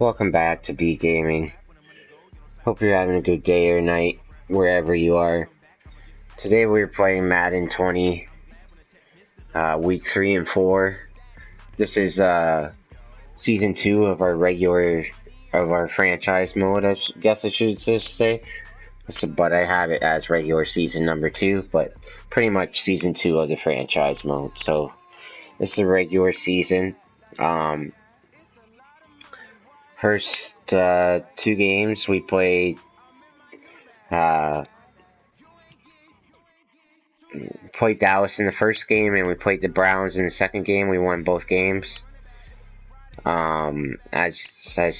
Welcome back to B Gaming. Hope you're having a good day or night wherever you are. Today we're playing Madden 20, week 3 and 4. This is season 2 of our franchise mode, I guess I should say. But I have it as regular season number 2, but pretty much season 2 of the franchise mode. So this is a regular season. First 2 games we played Dallas in the first game, and we played the Browns in the second game. We won both games. As I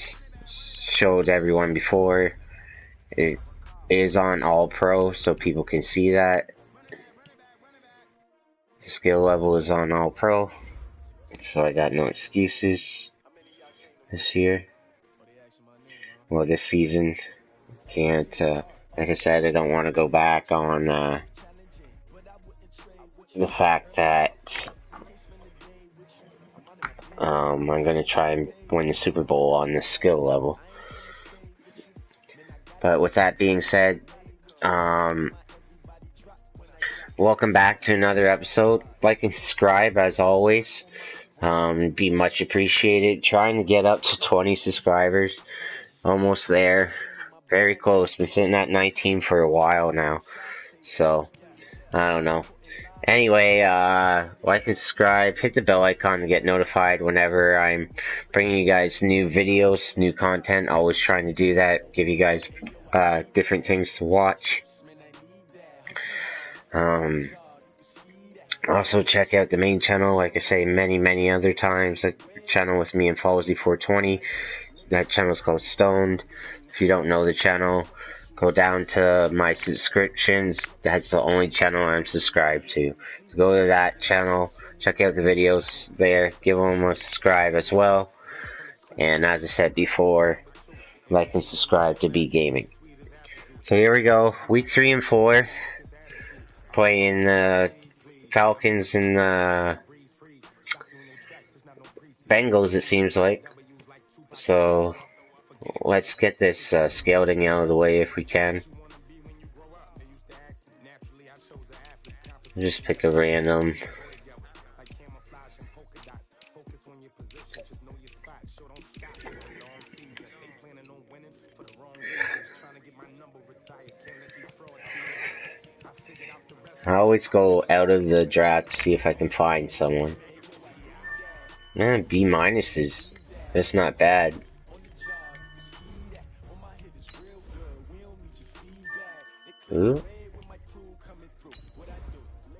showed everyone before, it is on All Pro, so people can see that. The skill level is on All Pro, so I got no excuses this year. Well, this season. Can't, like I said, I don't want to go back on the fact that I'm going to try and win the Super Bowl on this skill level. But with that being said, welcome back to another episode. Like and subscribe as always. It'd be much appreciated. Trying to get up to 20 subscribers. Almost there. Very close. Been sitting at 19 for a while now. So, I don't know. Anyway, like and subscribe, hit the bell icon to get notified whenever I'm bringing you guys new videos, new content. Always trying to do that, give you guys different things to watch. Also check out the main channel, like I say many other times, that channel with me and Fallsy420. That channel is called Stoned. If you don't know the channel, go down to my subscriptions. That's the only channel I'm subscribed to. So go to that channel, check out the videos there, give them a subscribe as well. And as I said before, like and subscribe to B Gaming. So here we go, week 3 and 4. Playing the Falcons and the Bengals, it seems like. So let's get this scouting out of the way if we can. Just pick a random. I always go out of the draft to see if I can find someone. B minuses. That's not bad. Ooh.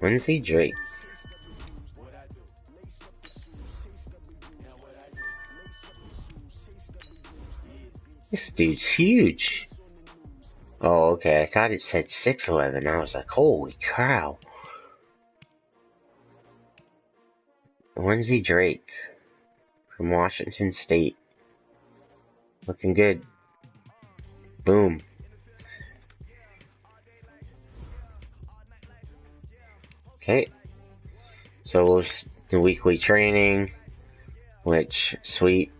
Lindsey Drake. This dude's huge. Oh, okay. I thought it said 6'11". I was like, holy cow. Lindsey Drake from Washington State. Looking good. Boom. Okay. So the weekly training, which, sweet.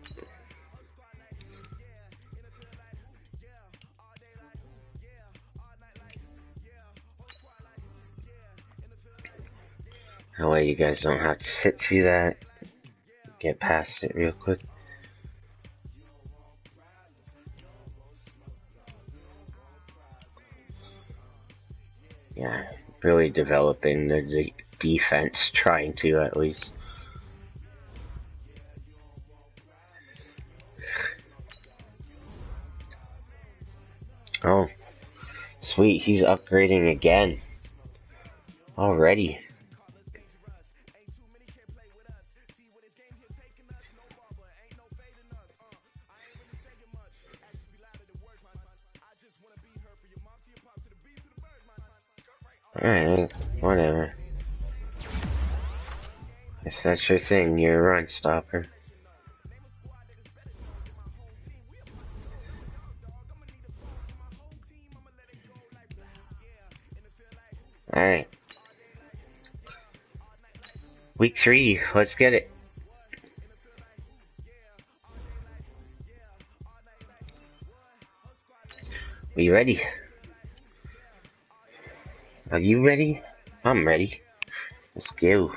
That way you guys don't have to sit through that. Get past it real quick. Yeah, really developing the defense, trying to at least. Oh, sweet, he's upgrading again. Already. Alright, whatever. Guess that's your thing, you're a run stopper. Alright. Week 3, let's get it. Are you ready? Are you ready? I'm ready. Let's go.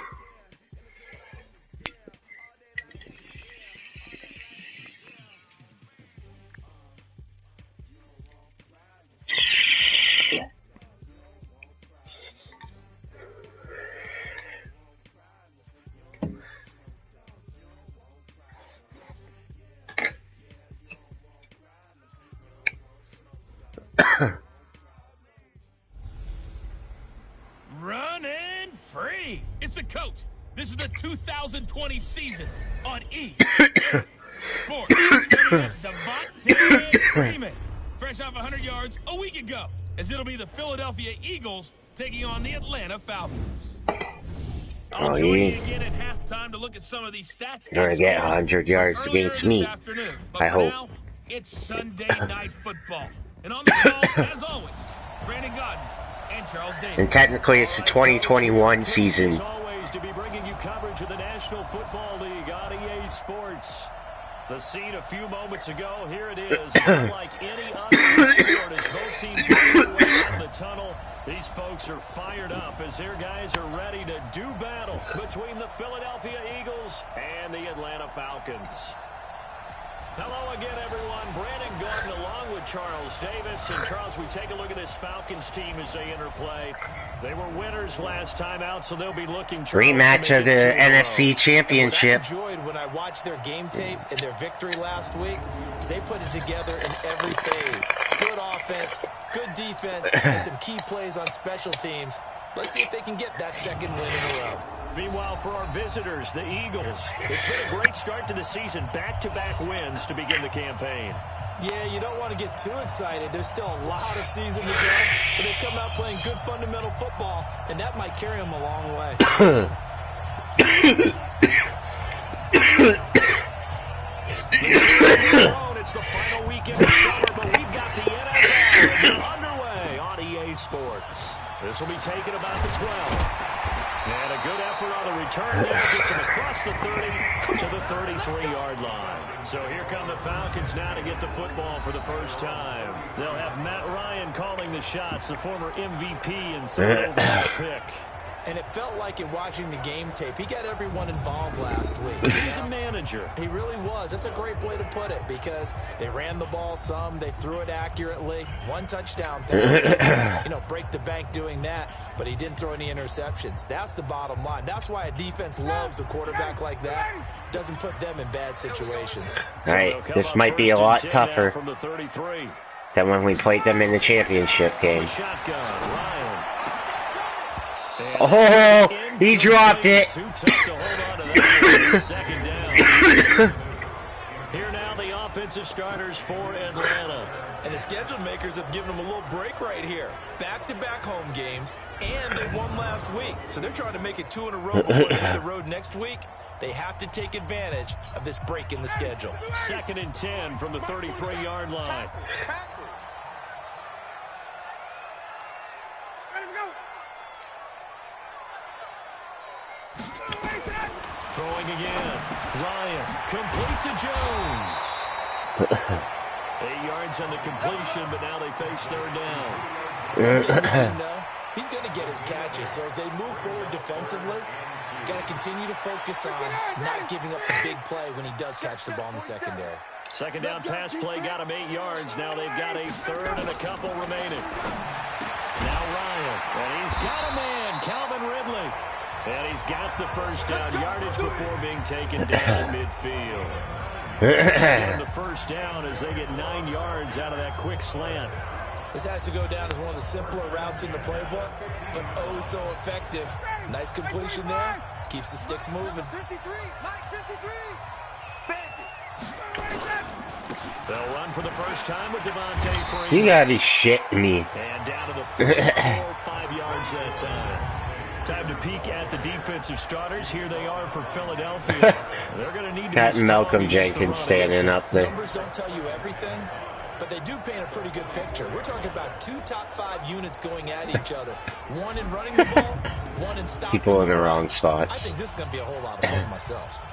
Running free. It's the coach. This is the 2020 season on EA Sports. Coming up, Devontae Freeman, fresh off 100 yards a week ago, as it'll be the Philadelphia Eagles taking on the Atlanta Falcons. I'll join you again at halftime to look at some of these stats. You're gonna get 100 yards against me. But I for hope. now, it's Sunday Night Football. And on the call, as always, Brandon Godden and Charles Davis. And technically, it's the 2021 season. As always, to be bringing you coverage of the National Football League on EA Sports. The scene a few moments ago, here it is. It's unlike any other sport as both teams make their way out of the tunnel. These folks are fired up as their guys are ready to do battle between the Philadelphia Eagles and the Atlanta Falcons. Hello again, everyone. Brandon Gordon along with Charles Davis. And Charles, we take a look at this Falcons team as they interplay. They were winners last time out, so they'll be looking rematch of the NFC Championship. What I enjoyed when I watched their game tape and their victory last week is they put it together in every phase. Good offense, good defense, and some key plays on special teams. Let's see if they can get that second win in a row. Meanwhile, for our visitors, the Eagles, it's been a great start to the season. Back-to-back wins to begin the campaign. Yeah, you don't want to get too excited. There's still a lot of season to go, but they've come out playing good fundamental football, and that might carry them a long way. It's the final weekend of summer, but we've got the NFL underway on EA Sports. This will be taken about the 12. And a good effort on the return there. Gets him across the 30 to the 33-yard line. So here come the Falcons now to get the football for the first time. They'll have Matt Ryan calling the shots, the former MVP and third overall pick. And it felt like in watching the game tape, he got everyone involved last week. He's a manager. He really was. That's a great way to put it because they ran the ball some, they threw it accurately. One touchdown pass, break the bank doing that, but he didn't throw any interceptions. That's the bottom line. That's why a defense loves a quarterback like that. Doesn't put them in bad situations. All right, this might be a lot tougher from the 33. than when we played them in the championship game. Shotgun, Ryan. Oh, he dropped it. Too tough to hold on to that second down. Here now the offensive starters for Atlanta. And the schedule makers have given them a little break right here. Back-to-back home games, and they won last week. So they're trying to make it 2 in a row before they hit the road next week. They have to take advantage of this break in the schedule. 2nd and 10 from the 33-yard line. Throwing again. Ryan, complete to Jones. 8 yards on the completion, but now they face third down. He's going to get his catches, so as they move forward defensively, got to continue to focus on not giving up the big play when he does catch the ball in the secondary. Second down pass play got him 8 yards. Now they've got a third and a couple remaining. Now Ryan, and he's got a man, Calvin Ridley. And he's got the first down yardage before being taken down midfield. And the first down as they get 9 yards out of that quick slant. This has to go down as one of the simpler routes in the playbook, but oh so effective. Nice completion there. Keeps the sticks moving. 53, Mike 53. They'll run for the first time with Devontae Freeman. You gotta be shitting me. And down to the 4, 5 yards that time. Time to peek at the defensive starters. Here they are for Philadelphia. They're going to need to Got Malcolm Jenkins standing up there. Numbers don't tell you everything, but they do paint a pretty good picture. We're talking about 2 top 5 units going at each other. One in running the ball, one in stopping. People in the wrong spots. I think this is going to be a whole lot of fun myself.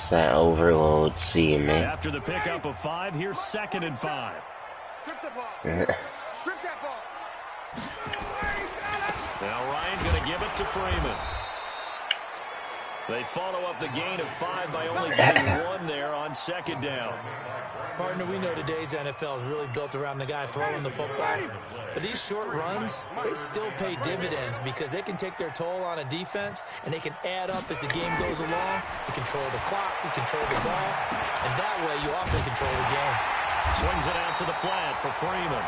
It's that overload seeing me. After the pickup of 5, here's 2nd and 5. Strip the ball. Strip that ball. Now Ryan going to give it to Freeman. They follow up the gain of 5 by only getting 1 there on 2nd down. Partner, we know today's NFL is really built around the guy throwing the football. But these short runs, they still pay dividends because they can take their toll on a defense and they can add up as the game goes along. You control the clock, you control the ball, and that way you often control the game. Swings it out to the flat for Freeman.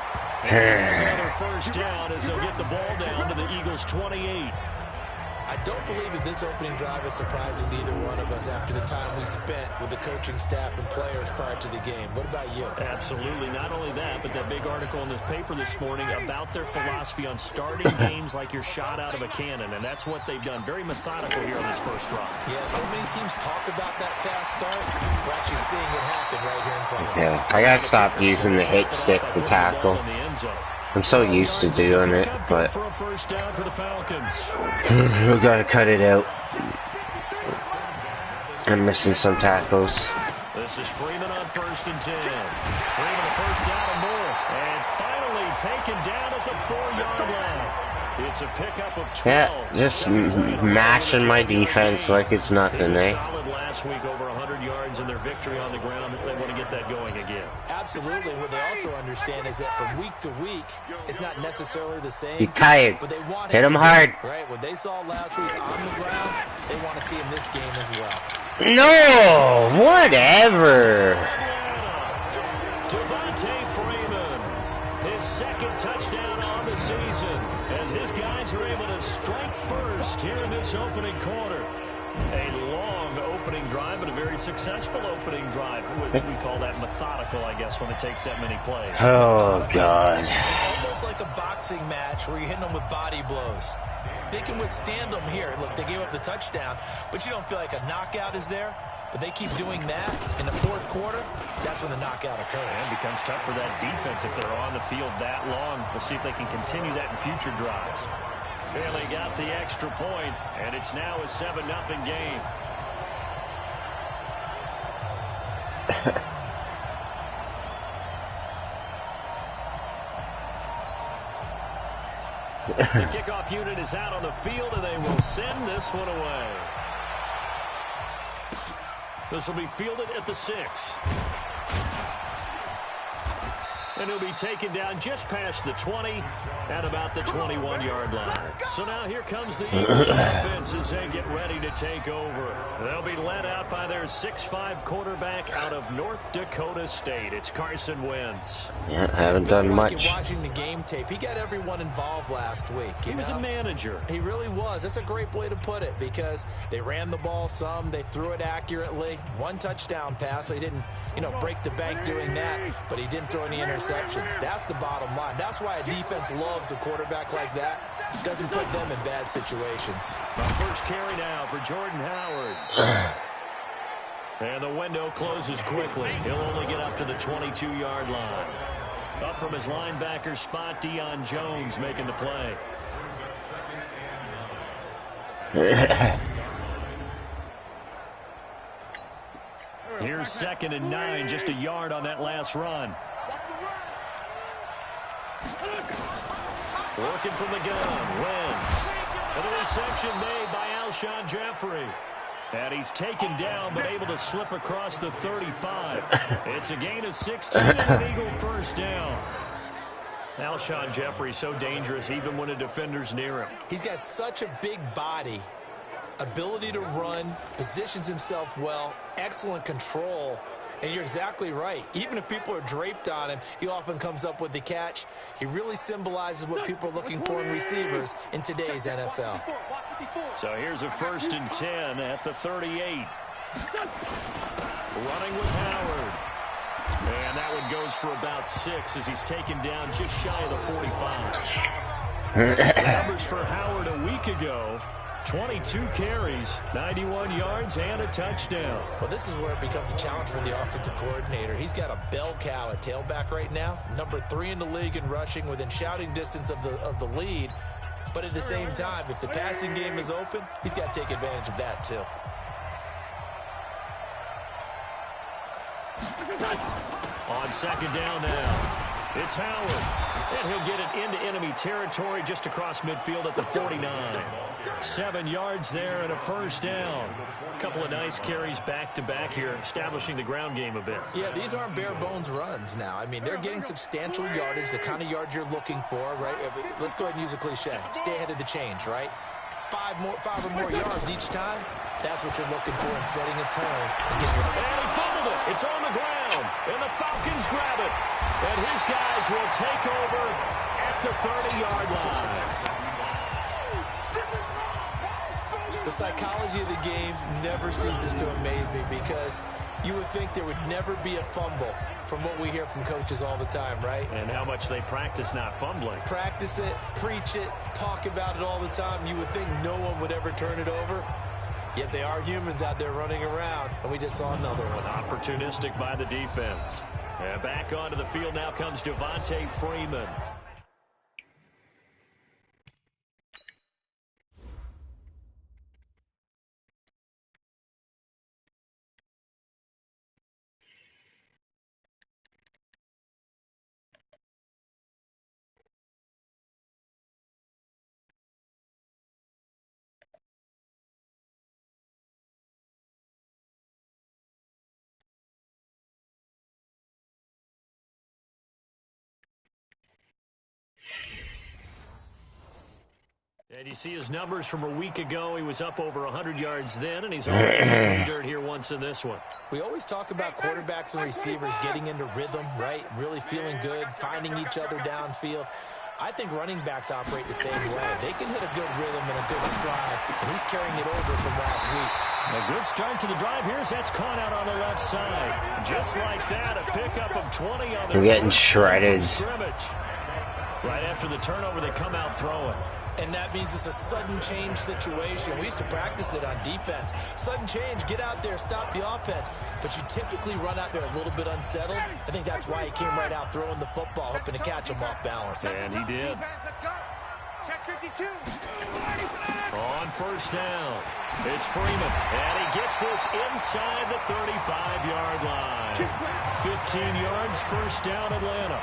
And there's another first down as they'll get the ball down to the Eagles' 28. I don't believe that this opening drive is surprising to either one of us after the time we spent with the coaching staff and players prior to the game. What about you? Absolutely. Not only that, but that big article in the paper this morning about their philosophy on starting games like you're shot out of a cannon, and that's what they've done. Very methodical here on this first drive. Yeah, so many teams talk about that fast start. We're actually seeing it happen right here in front of us. Yeah, I gotta stop using the hit stick to tackle. I'm so used to doing it, but for a first down for the Falcons. we gotta cut it out. I'm missing some tackles. This is Freeman on 1st and 10. Freeman a first down and more. And finally taken down at the 4-yard line. It's a pickup of 12. Yeah, just mashing my defense like it's nothing, eh? Solid last week, over 100 yards in their victory on the ground. They want to get that going again. Absolutely. What they also understand is that from week to week, it's not necessarily the same. He's tired. But they want Hit him hard. Right. What they saw last week on the ground, they want to see in this game as well. No, whatever. Devontae Freeman, his 2nd touchdown on the season, as his guys are able to strike first here in this opening quarter. A long opening drive, but a very successful opening drive. We call that methodical, I guess, when it takes that many plays. Oh, God. Almost like a boxing match where you're hitting them with body blows. They can withstand them here. Look, they gave up the touchdown, but you don't feel like a knockout is there. But they keep doing that in the 4th quarter. That's when the knockout occurs. And it becomes tough for that defense if they're on the field that long. We'll see if they can continue that in future drives. Bailey got the extra point, and it's now a 7-0 game. The kickoff unit is out on the field, and they will send this one away. This will be fielded at the 6. And he'll be taken down just past the 20 at about the 21-yard line. So now here comes the Eagles offense as they get ready to take over. They'll be led out by their 6'5" quarterback out of North Dakota State. It's Carson Wentz. Yeah, haven't done much. Watching the game tape, he got everyone involved last week. He was a manager. He really was. That's a great way to put it because they ran the ball some, they threw it accurately. 1 touchdown pass, so he didn't, break the bank doing that, but he didn't throw any interceptions. That's the bottom line. That's why a defense loves a quarterback like that. Doesn't put them in bad situations. First carry now for Jordan Howard. And the window closes quickly. He'll only get up to the 22-yard line. Up from his linebacker spot, Deion Jones making the play. Here's 2nd and 9, just a yard on that last run. Working from the gun, Wentz. And a reception made by Alshon Jeffrey. And he's taken down, but able to slip across the 35. It's a gain of 16 and an Eagle first down. Alshon Jeffrey so dangerous even when a defender's near him. He's got such a big body, ability to run, positions himself well, excellent control. And you're exactly right. Even if people are draped on him, he often comes up with the catch. He really symbolizes what people are looking for in receivers in today's NFL. So here's a 1st and 10 at the 38. Running with Howard. And that one goes for about 6 as he's taken down just shy of the 45. The numbers for Howard a week ago. 22 carries, 91 yards, and a touchdown. Well, this is where it becomes a challenge for the offensive coordinator. He's got a bell cow at tailback right now, number 3 in the league in rushing, within shouting distance of the lead. But at the same time, if the passing game is open, he's got to take advantage of that too. On second down now. It's Howard, and he'll get it into enemy territory just across midfield at the 49. 7 yards there and a first down. A couple of nice carries back-to-back here, establishing the ground game a bit. Yeah, these aren't bare-bones runs now. I mean, they're getting substantial yardage, the kind of yards you're looking for, right? Let's go ahead and use a cliche. Stay ahead of the change, right? 5 or more yards each time. That's what you're looking for in setting a tone. And he fumbled it. It's on the ground. And the Falcons grab it. And his guys will take over at the 30-yard line. The psychology of the game never ceases to amaze me because you would think there would never be a fumble from what we hear from coaches all the time, right? And how much they practice not fumbling. Practice it, preach it, talk about it all the time. You would think no one would ever turn it over. Yet they are humans out there running around, and we just saw another one. Opportunistic by the defense. And back onto the field now comes Devontae Freeman. And you see his numbers from a week ago. He was up over 100 yards then, and he's already dirt here once in this one. We always talk about quarterbacks and receivers getting into rhythm, right? Really feeling good, finding each other downfield. I think running backs operate the same way. They can hit a good rhythm and a good stride, and he's carrying it over from last week. A good start to the drive here. That's caught out on the left side. Just like that, a pickup of 20 on the We're getting shredded. Scrimmage. Right after the turnover, they come out throwing. And that means it's a sudden change situation. We used to practice it on defense. Sudden change, get out there, stop the offense. But you typically run out there a little bit unsettled. I think that's why he came right out throwing the football, hoping to catch him off balance. And he did. Check 52. On first down, it's Freeman. And he gets this inside the 35-yard line. 15 yards, first down, Atlanta.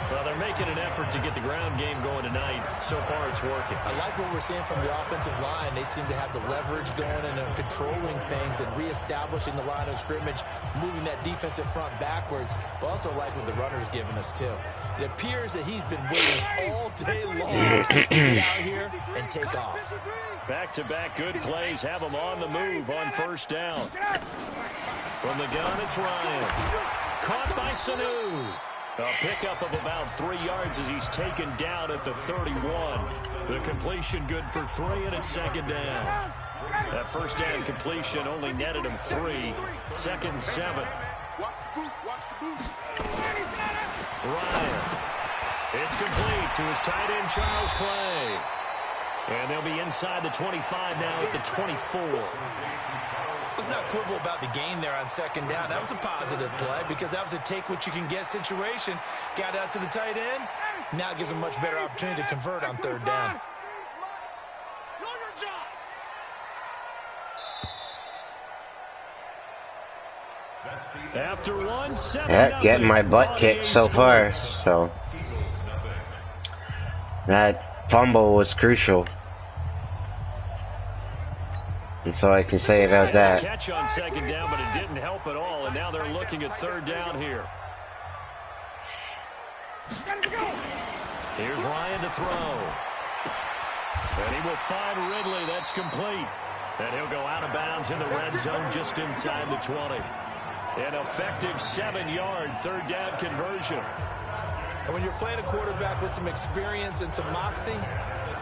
Well, they're making an effort to get the ground game going tonight. So far, it's working. I like what we're seeing from the offensive line. They seem to have the leverage going and are controlling things and reestablishing the line of scrimmage, moving that defensive front backwards, but also like what the runner's giving us, too. It appears that he's been waiting all day long to get out here and take off. Back-to-back good plays have him on the move on first down. From the gun, it's Ryan. Caught by Sanu. A pickup of about 3 yards as he's taken down at the 31. The completion good for 3, and it's second down. That first down completion only netted him 3. Second and 7. Ryan. It's complete to his tight end, Charles Clay. And they'll be inside the 25 now at the 24. Let's not quibble about the gain there on second down. That was a positive play because that was a take-what-you-can-get situation. Got out to the tight end. Now it gives him a much better opportunity to convert on third down. After 1-7. Yeah, getting my butt kicked so far. So that fumble was crucial. That's all I can say about that. Catch on second down, but it didn't help at all, and now they're looking at third down here. Here's Ryan to throw. And he will find Ridley. That's complete. And he'll go out of bounds in the red zone just inside the 20. An effective 7-yard third down conversion. And when you're playing a quarterback with some experience and some moxie,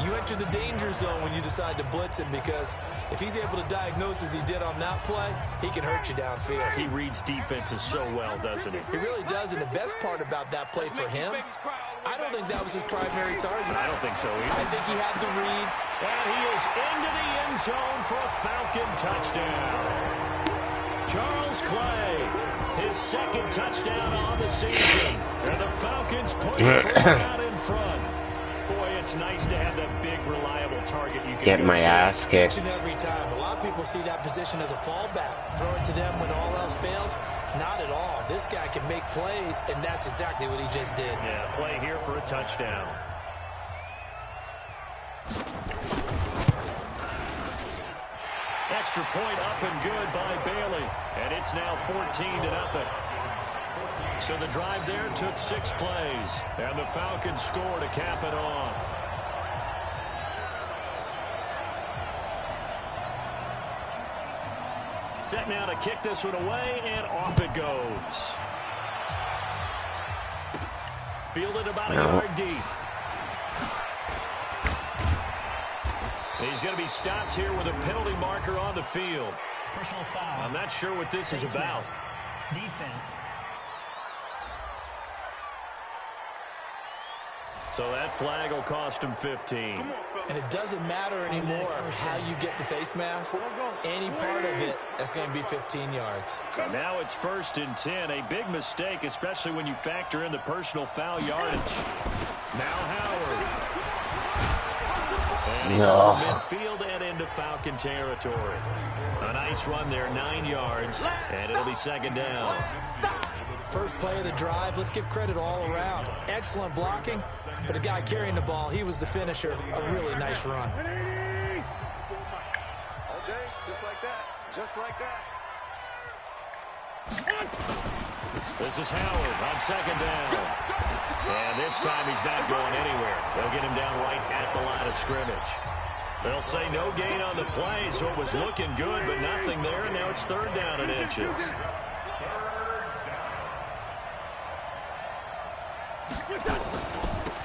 you enter the danger zone when you decide to blitz him because if he's able to diagnose as he did on that play, he can hurt you downfield. He reads defenses so well, doesn't he? He really does, and the best part about that play for him, I don't think that was his primary target. I don't think so either. I think he had the read. And he is into the end zone for a Falcon touchdown. Charles Clay, his second touchdown on the season. And the Falcons push out in front. Boy, it's nice to have that big, reliable target you can get my ass kicked. Each and every time. A lot of people see that position as a fallback. Throw it to them when all else fails. Not at all. This guy can make plays, and that's exactly what he just did. Yeah, play here for a touchdown. Extra point up and good by Bailey. And it's now 14-0. So the drive there took 6 plays. And the Falcons score to cap it off. Set now to kick this one away, and off it goes. Fielded about a yard deep. He's going to be stopped here with a penalty marker on the field. Personal foul. I'm not sure what this is about. Defense. So that flag will cost him 15. And it doesn't matter anymore how you get the face mask. Any part of it, that's going to be 15 yards. Now it's 1st and 10. A big mistake, especially when you factor in the personal foul yardage. Now Howard. And he's over midfield and into Falcon territory. A nice run there, 9 yards, and it'll be 2nd down. First play of the drive, let's give credit all around. Excellent blocking, but the guy carrying the ball, he was the finisher. A really nice run. All day, just like that. Just like that. This is Howard on 2nd down. And this time he's not going anywhere. They'll get him down right at the line of scrimmage. They'll say no gain on the play, so it was looking good, but nothing there, and now it's 3rd down and inches.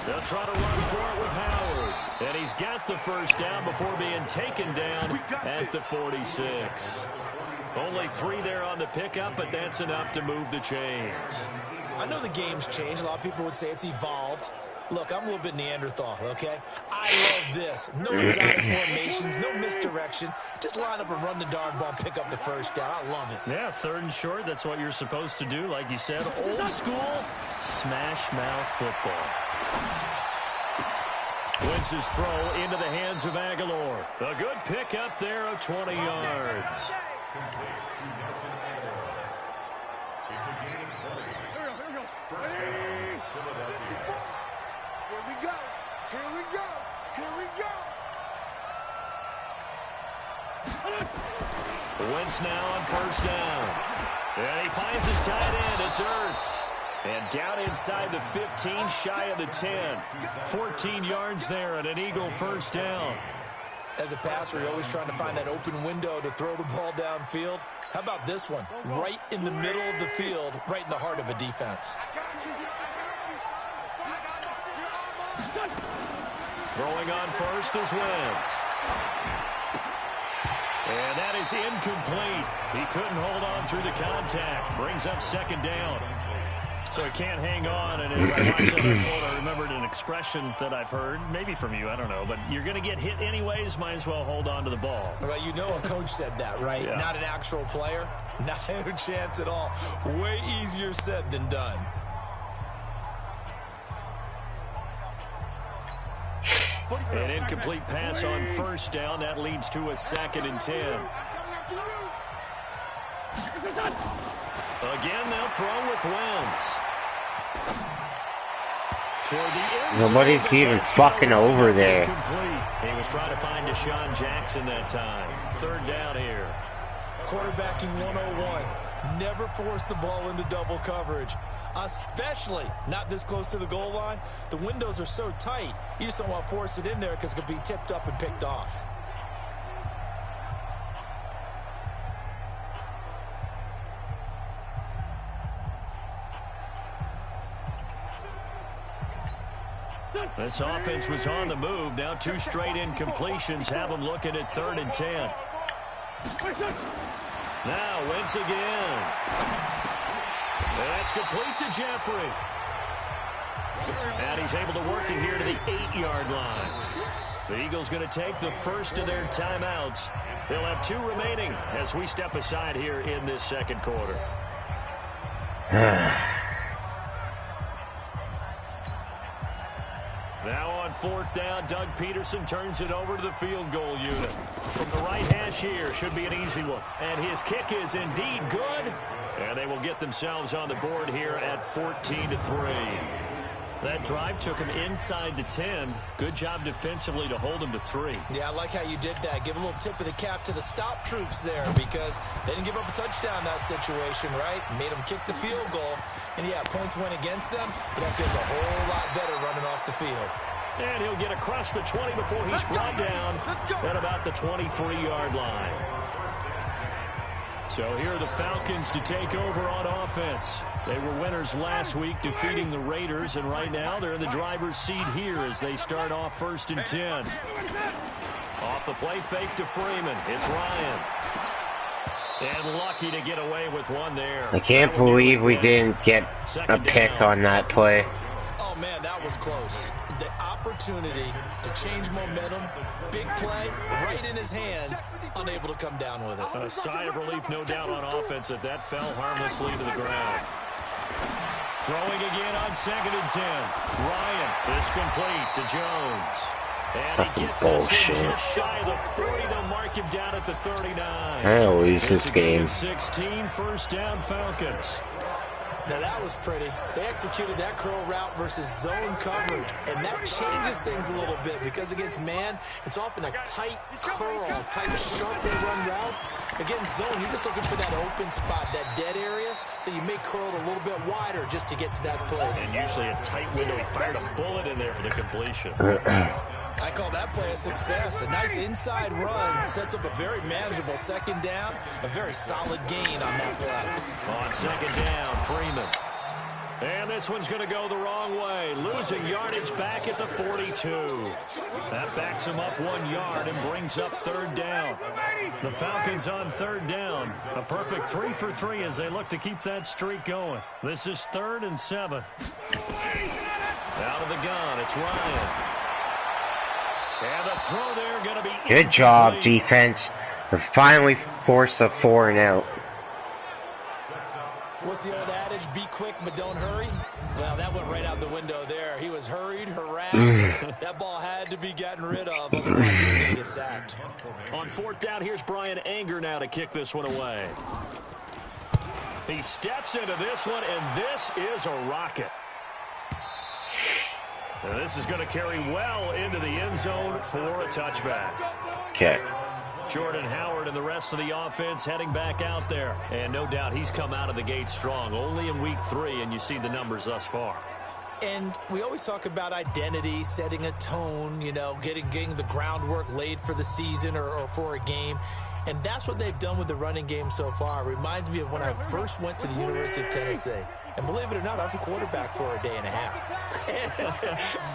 They'll try to run for it with Howard. And he's got the 1st down before being taken down at the 46. Only 3 there on the pickup, but that's enough to move the chains. I know the game's changed. A lot of people would say it's evolved. Look, I'm a little bit Neanderthal, okay? I love this. No exotic formations, no misdirection. Just line up and run the darn ball, pick up the 1st down. I love it. Yeah, 3rd and short, that's what you're supposed to do. Like you said, old school, smash mouth football. Wentz's throw into the hands of Aguilar. A good pickup there of 20 yards. Here we go. Here we go. Here we go. Wentz now on 1st down. And he finds his tight end. It's Ertz. And down inside the 15, shy of the 10. 14 yards there and an Eagle 1st down. As a passer, you're always trying to find that open window to throw the ball downfield. How about this one? Right in the middle of the field, right in the heart of a defense. Throwing on 1st is Wentz. And that is incomplete. He couldn't hold on through the contact. Brings up 2nd down. So he can't hang on. And as I watched that unfold, I remembered an expression that I've heard, maybe from you, I don't know, but you're going to get hit anyways, might as well hold on to the ball. Well, you know a coach said that, right? Yeah. Not an actual player. Not a chance at all. Way easier said than done. An incomplete pass on 1st down. That leads to a 2nd and 10. Again, they'll throw with Wentz. Nobody's even fucking over there. He was trying to find Deshaun Jackson that time. 3rd down here. Quarterbacking 101. Never force the ball into double coverage, especially not this close to the goal line. The windows are so tight, you just don't want to force it in there because it could be tipped up and picked off. This offense was on the move. Now 2 straight incompletions have them looking at 3rd and 10. Now Wentz again. That's complete to Jeffrey. And he's able to work it here to the 8-yard line. The Eagles going to take the 1st of their timeouts. They'll have 2 remaining as we step aside here in this 2nd quarter. Now on fourth down, Doug Peterson turns it over to the field goal unit. From the right hash here, should be an easy one. And his kick is indeed good. And they will get themselves on the board here at 14-3. That drive took him inside the 10. Good job defensively to hold him to 3. Yeah, I like how you did that. Give a little tip of the cap to the stop troops there because they didn't give up a touchdown in that situation, right? Made them kick the field goal. And, yeah, points went against them, but that feels a whole lot better running off the field. And he'll get across the 20 before he's brought down at about the 23-yard line. So here are the Falcons to take over on offense. They were winners last week defeating the Raiders, and right now they're in the driver's seat here as they start off 1st and 10. Off the play fake to Freeman. It's Ryan. And lucky to get away with one there. I can't believe we didn't get a pick on that play. Oh, man, that was close. The opportunity to change momentum, big play, right in his hands, unable to come down with it. A sigh of relief, no doubt, on offense that fell harmlessly to the ground. Throwing again on 2nd and 10. Ryan is complete to Jones. And he gets this one just shy of the 40. They'll mark him down at the 39. I'll lose this game. 16, first down Falcons. Now that was pretty. They executed that curl route versus zone coverage, and that changes things a little bit because against man, it's often a tight curl, tight, sharply run route. Against zone, you're just looking for that open spot, that dead area, so you may curl it a little bit wider just to get to that place. And usually a tight window. He fired a bullet in there for the completion. I call that play a success. A nice inside run sets up a very manageable 2nd down, a very solid gain on that play. On 2nd down, Freeman. And this one's going to go the wrong way. Losing yardage back at the 42. That backs him up 1 yard and brings up 3rd down. The Falcons on 3rd down. A perfect 3 for 3 as they look to keep that streak going. This is 3rd and 7. Out of the gun, it's Ryan. And the throw there going to be good job, defense. We finally forced a 4 and out. What's the old adage? Be quick, but don't hurry. Well, that went right out the window there. He was hurried, harassed. That ball had to be gotten rid of, otherwise he was going to get sacked. On 4th down, here's Brian Anger now to kick this one away. He steps into this one, and this is a rocket. Now this is going to carry well into the end zone for a touchback. Okay. Jordan Howard and the rest of the offense heading back out there. And no doubt he's come out of the gate strong. Only in week 3, and you see the numbers thus far. And we always talk about identity, setting a tone, you know, getting the groundwork laid for the season or for a game. And that's what they've done with the running game so far. It reminds me of when I first went to the University of Tennessee. And believe it or not, I was a quarterback for a day and a half.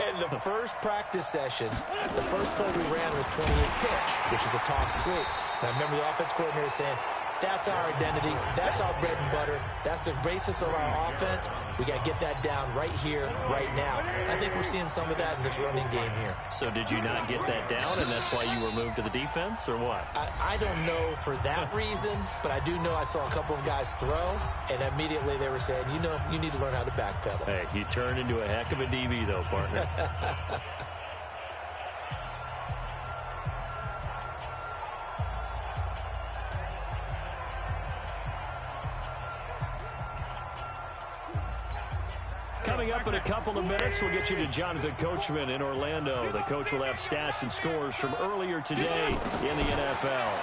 And the first practice session, the first play we ran was 28 pitch, which is a toss sweep. And I remember the offense coordinator saying, that's our identity. That's our bread and butter. That's the basis of our offense. We got to get that down right here, right now. I think we're seeing some of that in this running game here. So did you not get that down, and that's why you were moved to the defense, or what? I don't know for that reason, but I do know I saw a couple of guys throw, and immediately they were saying, you know, you need to learn how to backpedal. Hey, you turned into a heck of a DB, though, partner. Coming up in a couple of minutes, we'll get you to Jonathan Coachman in Orlando. The coach will have stats and scores from earlier today in the NFL.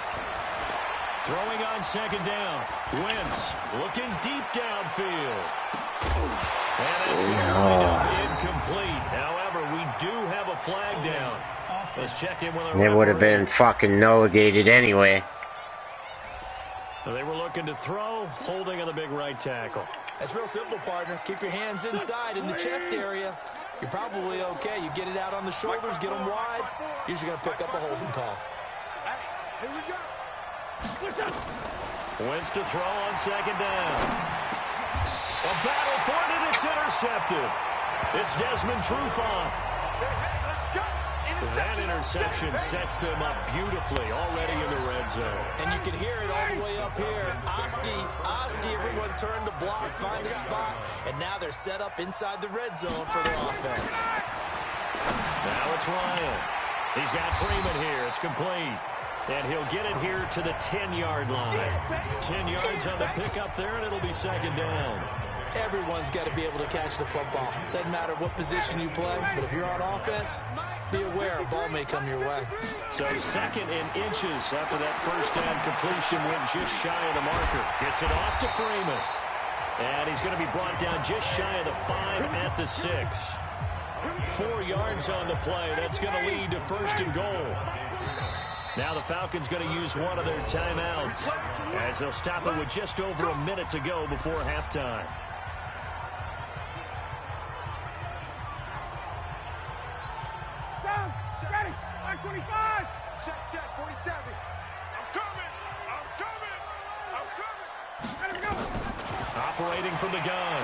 Throwing on 2nd down. Wentz looking deep downfield. And it's going to wind up incomplete. However, we do have a flag down. Let's check in with our referee. It would have been fucking nogated anyway. They were looking to throw, holding on the big right tackle. That's real simple, partner. Keep your hands inside in the chest area. You're probably okay. You get it out on the shoulders, get them wide. Usually going to pick up a holding call. Here we go. Wentz to throw on 2nd down. A battle for it, and it's intercepted. It's Desmond Trufant. That interception sets them up beautifully already in the red zone. And you can hear it all the way up here. Oski, everyone turned to block, find a spot, and now they're set up inside the red zone for their offense. it's Ryan. He's got Freeman here. It's complete. And he'll get it here to the 10-yard line. 10 yards on the pickup there, and it'll be second down. Everyone's got to be able to catch the football. Doesn't matter what position you play, but if you're on offense, be aware a ball may come your way. So second and inches after that first down completion went just shy of the marker. Gets it off to Freeman. And he's going to be brought down just shy of the 5 at the 6. 4 yards on the play. That's going to lead to first and goal. Now the Falcons going to use one of their timeouts as they'll stop it with just over a minute to go before halftime. Ready, 25. Check, 47. I'm coming. Let him go. Operating from the gun,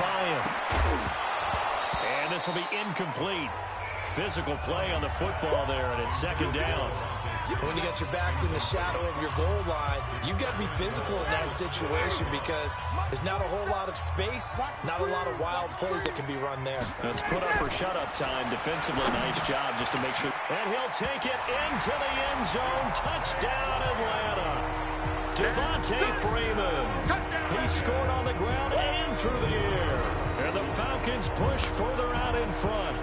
Ryan. And this will be incomplete. Physical play on the football there, and it's second down. When you got your backs in the shadow of your goal line, you've got to be physical in that situation because there's not a whole lot of space, not a lot of wild plays that can be run there. Let's put up or shut up time defensively. Nice job just to make sure. And he'll take it into the end zone. Touchdown, Atlanta. Devontae Freeman. He scored on the ground and through the air. And the Falcons push further out in front.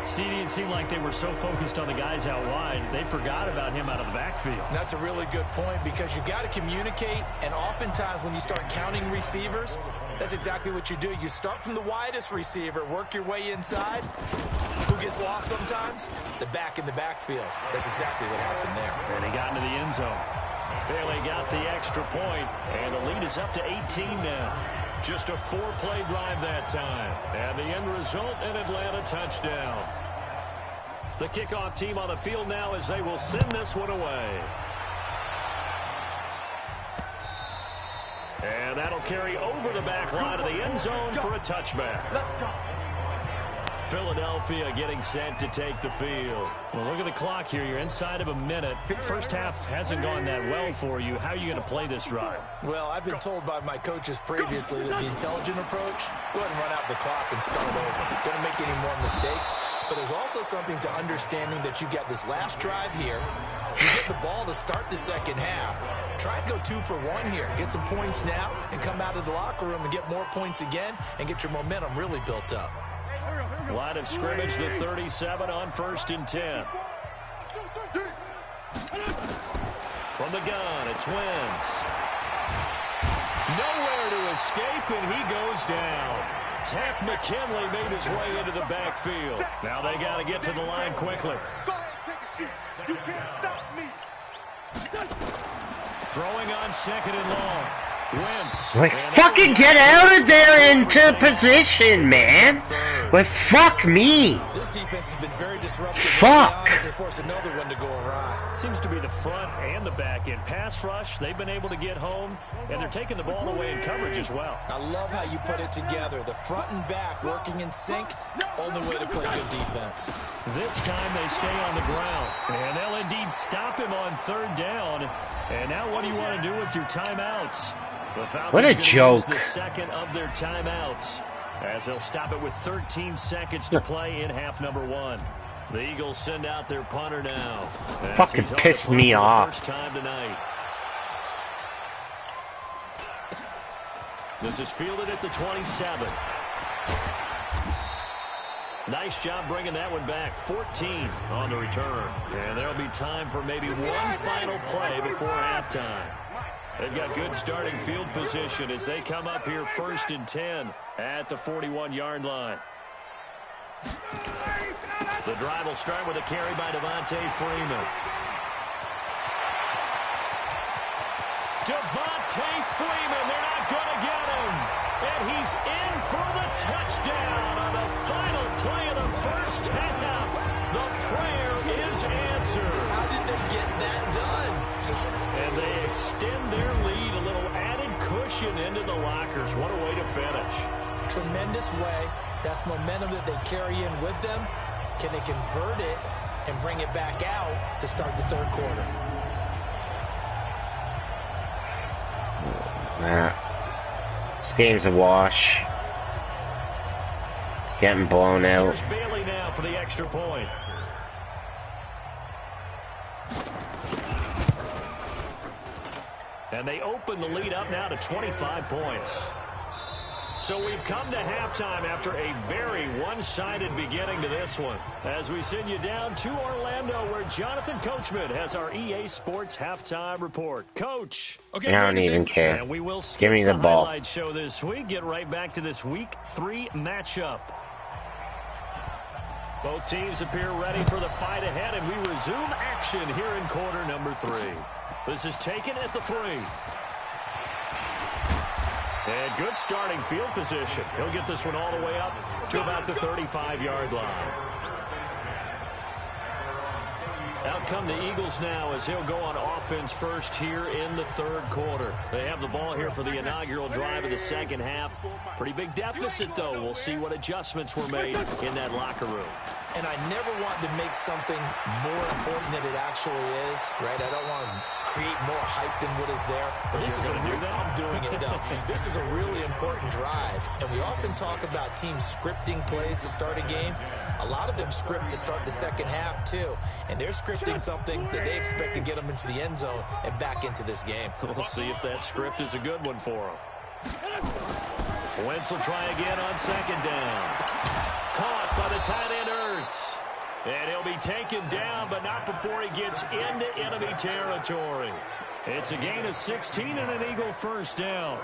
CD, it seemed like they were so focused on the guys out wide, they forgot about him out of the backfield. That's a really good point because you've got to communicate, and oftentimes when you start counting receivers, that's exactly what you do. You start from the widest receiver, work your way inside. Who gets lost sometimes? The back in the backfield. That's exactly what happened there. And he got into the end zone. Bailey got the extra point, and the lead is up to 18 now. Just a 4-play drive that time. And the end result, an Atlanta touchdown. The kickoff team on the field now as they will send this one away. And that'll carry over the back line of the end zone for a touchback. Let's go. Philadelphia getting set to take the field. Well, look at the clock here. You're inside of a minute. First half hasn't gone that well for you. How are you going to play this drive? Well, I've been told by my coaches previously that the intelligent approach, go ahead and run out the clock and start over. Don't make any more mistakes. But there's also something to understanding that you got this last drive here. You get the ball to start the second half. Try and go 2 for 1 here. Get some points now and come out of the locker room and get more points again and get your momentum really built up. Line of scrimmage, the 37 on 1st and 10. From the gun, it's Wentz. Nowhere to escape, and he goes down. Tack McKinley made his way into the backfield. Now they got to get to the line quickly. Go ahead, take a seat. You can't stop me. Throwing on 2nd and long. Wentz. Like, fucking get out of there into position, man. Like, fuck me. This defense has been very disruptive. Fuck. As they force another one to go awry. Seems to be the front and the back end. Pass rush, they've been able to get home, and they're taking the ball away in coverage as well. I love how you put it together. The front and back working in sync. Only way to play good defense. This time they stay on the ground, and they'll indeed stop him on 3rd down. And now what do you want to do with your timeouts? The Falcons What a joke. use the second of their timeouts as they'll stop it with 13 seconds to play in half number 1. The Eagles send out their punter now. Fucking pissed me off. First time tonight. This is fielded at the 27. Nice job bringing that one back. 14 on the return. And there'll be time for maybe one final play before halftime. They've got good starting field position as they come up here 1st and 10 at the 41-yard line. The drive will start with a carry by Devontae Freeman. Devontae Freeman, they're not going to get him. And he's in for the touchdown on the final play of the first half. The prayer is answered. How did they get that done? And they extend their lead, a little added cushion into the lockers. What a way to finish. Tremendous way. That's momentum that they carry in with them. Can they convert it and bring it back out to start the 3rd quarter? This game's a wash. Getting blown out. Here's Bailey now for the extra point. And they open the lead up now to 25 points. So we've come to halftime after a very one-sided beginning to this one. As we send you down to Orlando, where Jonathan Coachman has our EA Sports halftime report. Coach. Okay, I don't even care. And we will skip Give me the ball. highlight show this week. Get right back to this Week 3 matchup. Both teams appear ready for the fight ahead, and we resume action here in quarter number 3. This is taken at the 3. And good starting field position. He'll get this one all the way up to about the 35-yard line. Out come the Eagles now as he'll go on offense first here in the third quarter. They have the ball here for the inaugural drive of the second half. Pretty big deficit, though. We'll see what adjustments were made in that locker room. And I never want to make something more important than it actually is, right? I don't want to create more hype than what is there. But this is I'm doing it, though. This is a really important drive. And we often talk about teams scripting plays to start a game. A lot of them script to start the second half, too. And they're scripting something that they expect to get them into the end zone and back into this game. We'll see if that script is a good one for them. Wentz will try again on second down. Caught by the tight end Ertz. And he'll be taken down, but not before he gets into enemy territory. It's a gain of 16 and an Eagle first down.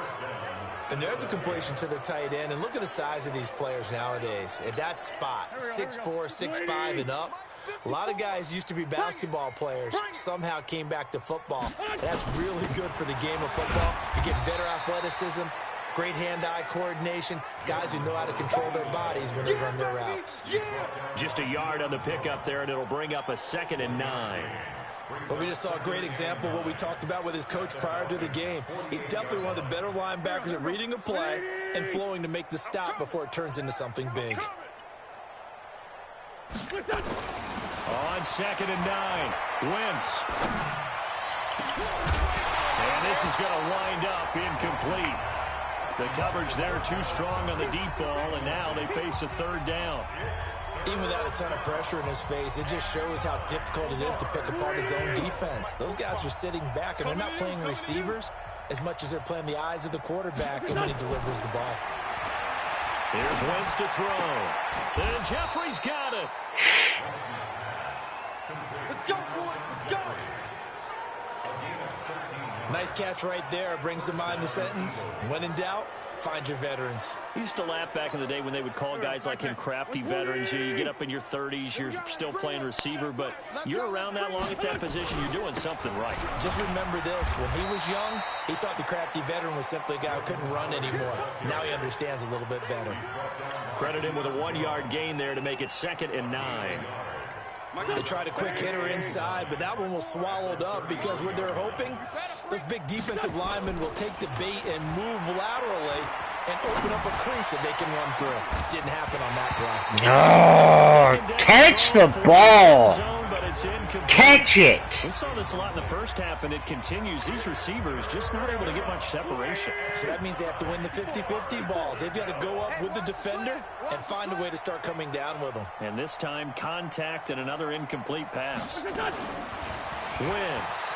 And there's a completion to the tight end. And look at the size of these players nowadays. At that spot, 6'4", 6'5", and up. A lot of guys used to be basketball players, somehow came back to football. That's really good for the game of football. You get better athleticism, great hand-eye coordination, guys who know how to control their bodies when they run their routes. Just a yard on the pickup there, and it'll bring up a 2nd and 9. But we just saw a great example of what we talked about with his coach prior to the game. He's definitely one of the better linebackers at reading a play and flowing to make the stop before it turns into something big. On 2nd and 9, Wentz. And this is going to wind up incomplete. The coverage there too strong on the deep ball, and now they face a third down. Even without a ton of pressure in his face, it just shows how difficult it is to pick apart his own defense. Those guys are sitting back, and they're not playing receivers as much as they're playing the eyes of the quarterback and when he delivers the ball. Here's Wentz to throw. And Jeffrey's got it. Let's go, boys. Let's go. Nice catch right there. Brings to mind the sentence, when in doubt, find your veterans. I used to laugh back in the day when they would call guys like him crafty veterans. You get up in your 30s, you're still playing receiver, but you're around that long at that position, you're doing something right. Just remember this. When he was young, he thought the crafty veteran was simply a guy who couldn't run anymore. Now he understands a little bit better. Credit him with a 1-yard gain there to make it 2nd and 9. They tried a quick hitter inside, but that one was swallowed up because what they're hoping, those big defensive linemen will take the bait and move laterally and open up a crease that they can run through. Didn't happen on that play. Oh, catch the ball. Catch it. We saw this a lot in the first half, and it continues. These receivers just not able to get much separation. So that means they have to win the 50-50 balls. They've got to go up with the defender and find a way to start coming down with them. And this time, contact and another incomplete pass. Wentz.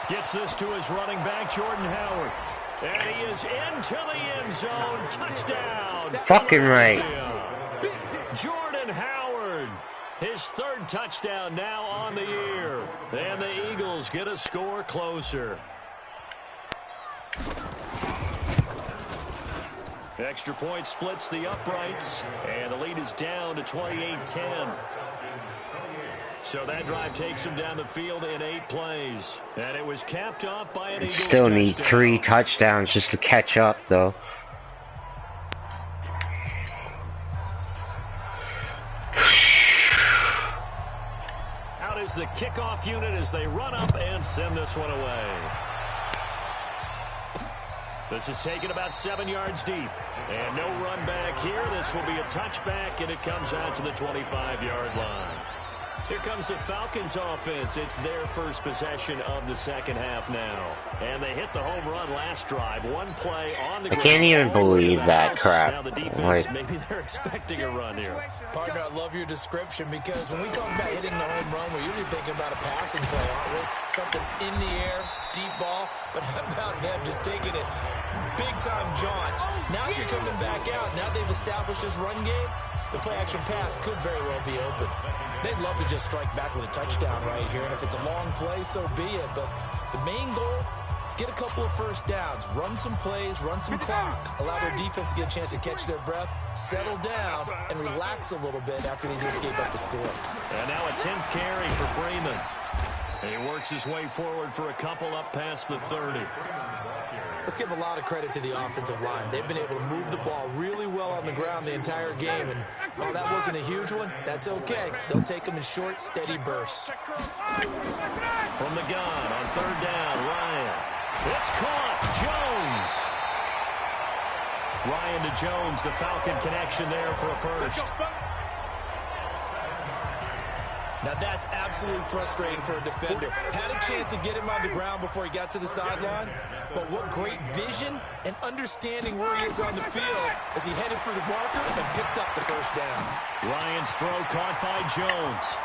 Gets this to his running back, Jordan Howard. And he is into the end zone. Touchdown. Fucking right. Jordan Howard. His 3rd touchdown now on the year. And the Eagles get a score closer. Extra point splits the uprights. And the lead is down to 28-10. So that drive takes him down the field in 8 plays. And it was capped off by an Eagles Still need touchdown. 3 touchdowns just to catch up, though. Out is the kickoff unit as they run up and send this one away. This is taken about 7 yards deep. And no run back here. This will be a touchback, and it comes out to the 25-yard line. Here comes the Falcons offense. It's their first possession of the second half now. And they hit the home run last drive. One play on the ground. I can't even believe that crap. Now the defense, maybe they're expecting a run here. Partner, I love your description because when we talk about hitting the home run, we're usually thinking about a passing play, aren't we? Something in the air, deep ball. But how about them just taking it big-time jaunt? Now you're coming back out. Now they've established this run game. The play-action pass could very well be open. They'd love to just strike back with a touchdown right here, and if it's a long play, so be it. But the main goal, get a couple of first downs, run some plays, run some clock, allow their defense to get a chance to catch their breath, settle down, and relax a little bit after they just gave up a score. And now a 10th carry for Freeman. And he works his way forward for a couple up past the 30. Let's give a lot of credit to the offensive line. They've been able to move the ball really well on the ground the entire game. And while that wasn't a huge one, that's okay. They'll take them in short, steady bursts. From the gun on third down, Ryan. It's caught. Jones. Ryan to Jones, the Falcon connection there for a first. Now that's absolutely frustrating for a defender. Had a chance to get him on the ground before he got to the sideline, but what great vision and understanding where he is on the field as he headed for the marker and picked up the first down. Ryan's throw caught by Jones.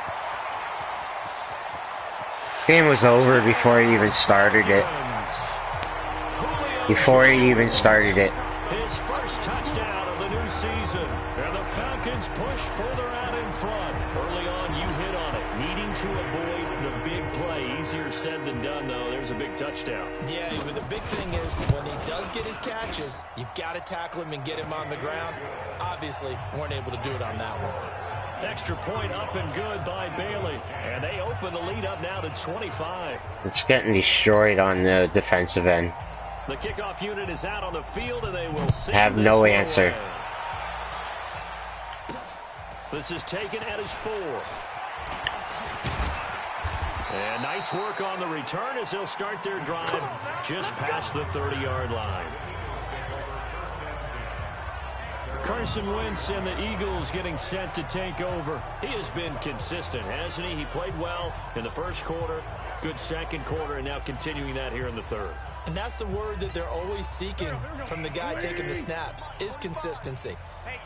Game was over before he even started it. Before he even started it. His first touchdown of the new season. And the Falcons push further out in front. Early on, you hit on it. Needing to avoid the big play. Easier said than done, though. There's a big touchdown. Yeah, but the big thing is when he does get his catches, you've got to tackle him and get him on the ground. Obviously, weren't able to do it on that one. Extra point up and good by Bailey. And they open the lead up now to 25. It's getting destroyed on the defensive end. The kickoff unit is out on the field, and they will send Have no this answer. away. This is taken at his 4. And nice work on the return as they'll start their drive just past the 30-yard line. Carson Wentz and the Eagles getting set to take over. He has been consistent, hasn't he? He played well in the first quarter, good second quarter, and now continuing that here in the third. And that's the word that they're always seeking from the guy taking the snaps, is consistency.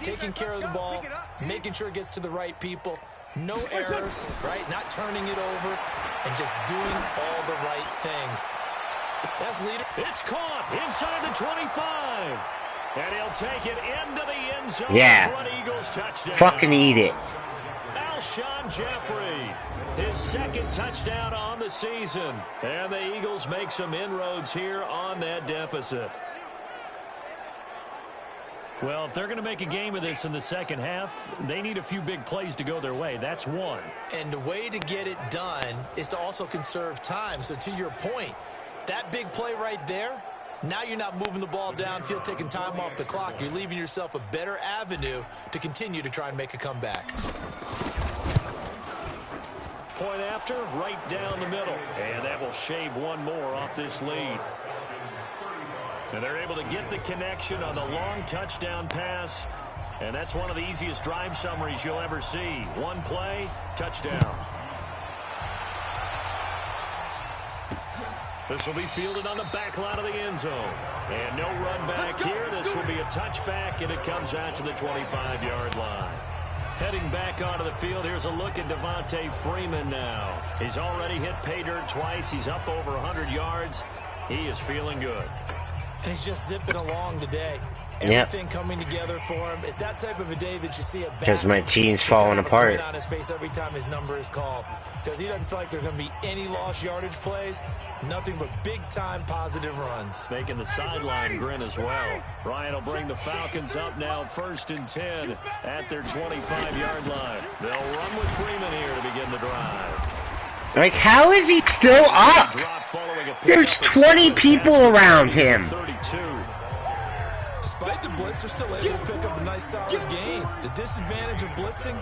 Taking care of the ball, making sure it gets to the right people, no errors, right? Not turning it over, and just doing all the right things. That's leader. It's caught inside the 25. And he'll take it into the end zone. Yeah. For an Eagles touchdown. Fucking eat it. Alshon Jeffrey, his second touchdown on the season. And the Eagles make some inroads here on that deficit. Well, if they're going to make a game of this in the second half, they need a few big plays to go their way. That's one. And the way to get it done is to also conserve time. So to your point, that big play right there, now you're not moving the ball downfield, taking time off the clock. You're leaving yourself a better avenue to continue to try and make a comeback. Point after, right down the middle. And that will shave one more off this lead. And they're able to get the connection on the long touchdown pass. And that's one of the easiest drive summaries you'll ever see. One play, touchdown. This will be fielded on the back line of the end zone. And no run back here. This will be a touchback, and it comes out to the 25-yard line. Heading back onto the field, here's a look at Devontae Freeman now. He's already hit pay dirt twice. He's up over 100 yards. He is feeling good. And he's just zipping along today. Yep. Everything coming together for him. It's that type of a day that you see a Because my team's falling apart. on his face every time his number is called. Because he doesn't feel like there's going to be any lost yardage plays. Nothing but big-time positive runs. Making the sideline grin as well. Ryan will bring the Falcons up now 1st and 10 at their 25-yard line. They'll run with Freeman here to begin the drive. Like, how is he still up? There's 20 people around him. 32. Despite the blitz, they're still able to pick up a nice solid gain. The disadvantage of blitzing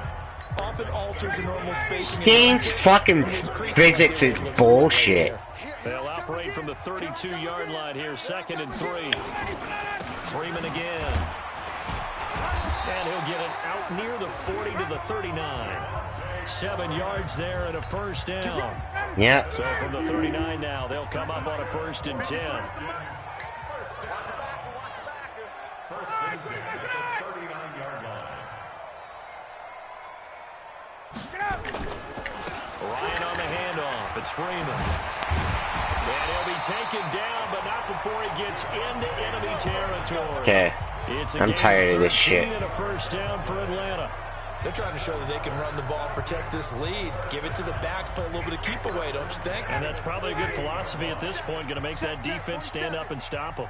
often alters the normal spacing. Game's fucking physics is bullshit. They'll operate from the 32-yard line here, 2nd and 3. Freeman again. And he'll get it out near the 40 to the 39. 7 yards there and a first down. Yeah. So from the 39 now, they'll come up on a 1st and 10. First and 10 at the 39-yard line. Ryan on the handoff. It's Freeman. And he'll be taken down, but not before he gets into enemy territory. Okay. I'm tired of this shit. And a first down for Atlanta. They're trying to show that they can run the ball and protect this lead. Give it to the backs, play a little bit of keep away, don't you think? And that's probably a good philosophy at this point, going to make that defense stand up and stop them.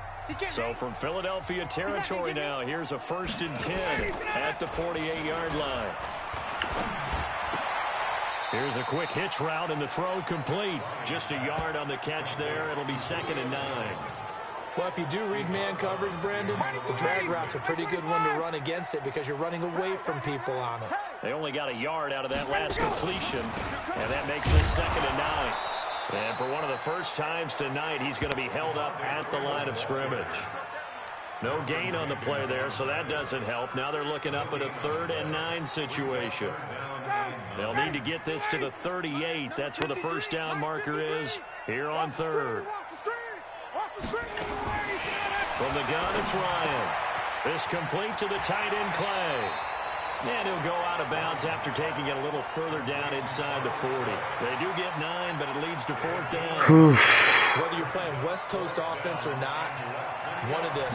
So from Philadelphia territory now, here's a 1st and 10 at the 48-yard line. Here's a quick hitch route and the throw complete. Just a yard on the catch there. It'll be 2nd and 9. Well, if you do read man coverage, Brandon, the drag route's a pretty good one to run against it because you're running away from people on it. They only got a yard out of that last completion, and that makes this 2nd and 9. And for one of the first times tonight, he's going to be held up at the line of scrimmage. No gain on the play there, so that doesn't help. Now they're looking up at a 3rd and 9 situation. They'll need to get this to the 38. That's where the first down marker is here on 3rd. From the gun, it's Ryan. This complete to the tight end, Clay. And he'll go out of bounds after taking it a little further down inside the 40. They do get 9, but it leads to 4th down. Whether you're playing West Coast offense or not, one of the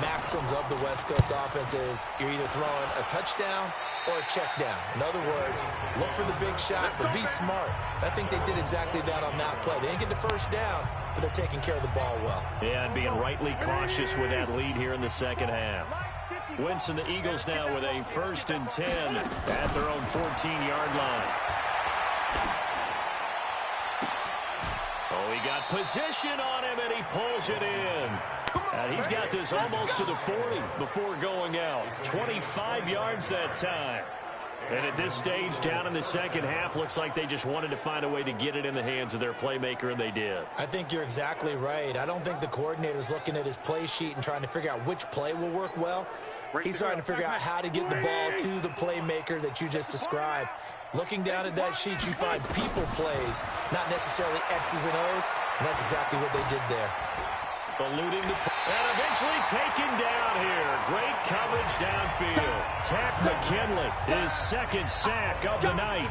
maxims of the West Coast offense is you're either throwing a touchdown or a check down. In other words, look for the big shot, but be smart. I think they did exactly that on that play. They didn't get the first down, but they're taking care of the ball well. Yeah, and being rightly cautious with that lead here in the second half. Wentz and the Eagles now with a 1st and 10 at their own 14-yard line. Oh, he got position on him, and he pulls it in. And he's got this almost to the 40 before going out. 25 yards that time. And at this stage, down in the second half, looks like they just wanted to find a way to get it in the hands of their playmaker, and they did. I think you're exactly right. I don't think the coordinator's looking at his play sheet and trying to figure out which play will work well. He's trying to figure out how to get the ball to the playmaker that you just described. Looking down at that sheet, you find people plays, not necessarily X's and O's, and that's exactly what they did there. Eluding the and eventually taken down here. Great coverage downfield. Tack McKinley, his 2nd sack of the night.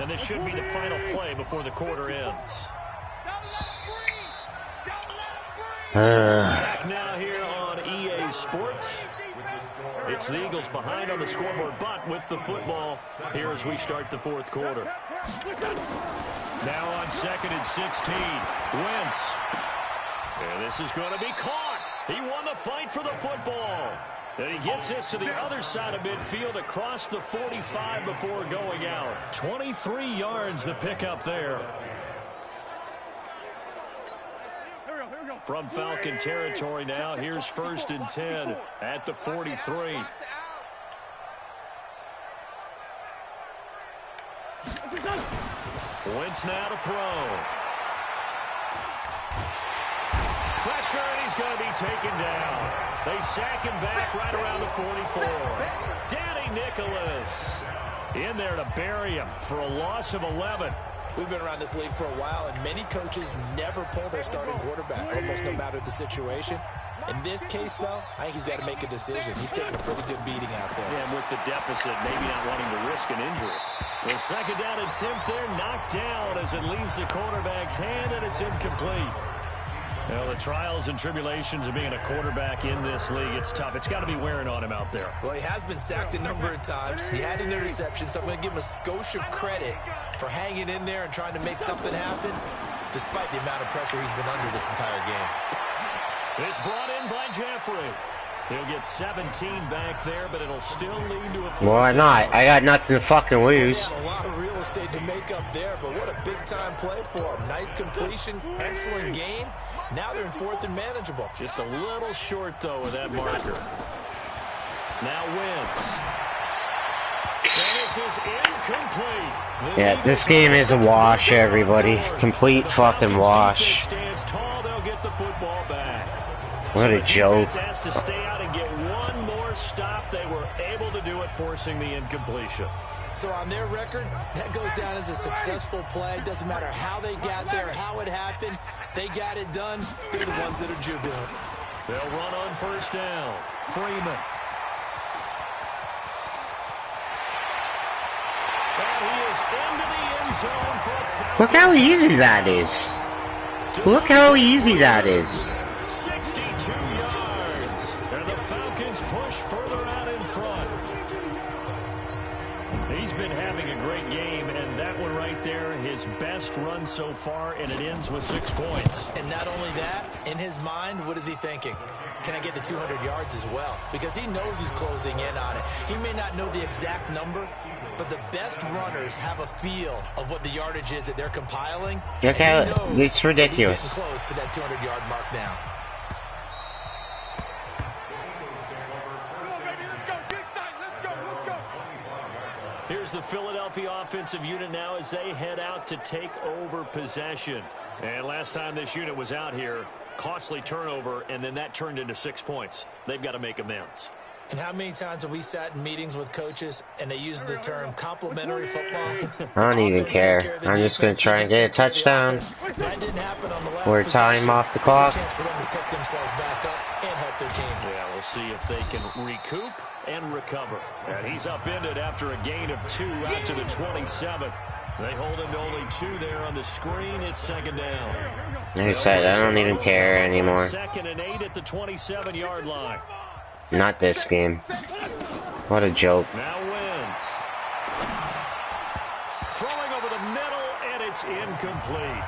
And this should be the final play before the quarter ends. Back now here on EA Sports. It's the Eagles behind on the scoreboard, but with the football here as we start the 4th quarter. Now on 2nd and 16, Wentz. And this is going to be caught. He won the fight for the football. And he gets this to the other side of midfield across the 45 before going out. 23 yards the pickup there. From Falcon territory now, here's 1st and 10 at the 43. Wentz now to throw. Pressure, and he's going to be taken down. They sack him back right around the 44. Danny Nicholas in there to bury him for a loss of 11. We've been around this league for a while, and many coaches never pull their starting quarterback, almost no matter the situation. In this case, though, I think he's got to make a decision. He's taking a pretty good beating out there. And with the deficit, maybe not wanting to risk an injury. The 2nd down attempt there knocked down as it leaves the quarterback's hand, and it's incomplete. Well, the trials and tribulations of being a quarterback in this league, it's tough. It's got to be wearing on him out there. Well, he has been sacked a number of times. He had an interception, so I'm going to give him a skosh of credit for hanging in there and trying to make something happen, despite the amount of pressure he's been under this entire game. It's brought in by Jeffrey. He'll get 17 back there, but it'll still lead to a... Why not? I got nothing to fucking lose. He had a lot of real estate to make up there, but what a big-time play for him. Nice completion, excellent game. Now they're in 4th and manageable. Just a little short, though, with that marker. Now Wentz. And this is incomplete. Yeah, this game is a wash, everybody. Complete fucking wash. Stands tall, they'll get the football back. What a joke. Has to stay out and get one more first stop, they were able to do it, forcing the incompletion. So on their record, that goes down as a successful play. Doesn't matter how they got there, how it happened. They got it done. They're the ones that are jubilant. They'll run on first down. Freeman. And he is into the end zone for a foul. Look how easy that is. Look how easy that is. 62 yards. And the Falcons push further out in front. He's been having a great game, and that one right there, his best run so far, and it ends with 6 points. And not only that, in his mind, what is he thinking? Can I get to 200 yards as well? Because he knows he's closing in on it. He may not know the exact number, but the best runners have a feel of what the yardage is that they're compiling. Look how it's ridiculous. He's getting close to that 200-yard mark now. Here's the Philadelphia offensive unit now as they head out to take over possession. And last time this unit was out here, costly turnover, and then that turned into 6 points. They've got to make amends. And how many times have we sat in meetings with coaches and they use the term complimentary football? I don't even care. I'm just going to try and get a touchdown. That didn't happen on the last Or time off the clock. It's a chance for them to pick themselves back up and help their team. Yeah, we'll see if they can recoup and recover. And he's upended after a gain of 2 out to the 27. They hold him to only 2 there on the screen. It's second down. Like I said, I don't even care anymore. Second and 8 at the 27-yard line. Not this game. What a joke. Now wins. Throwing over the middle, and it's incomplete.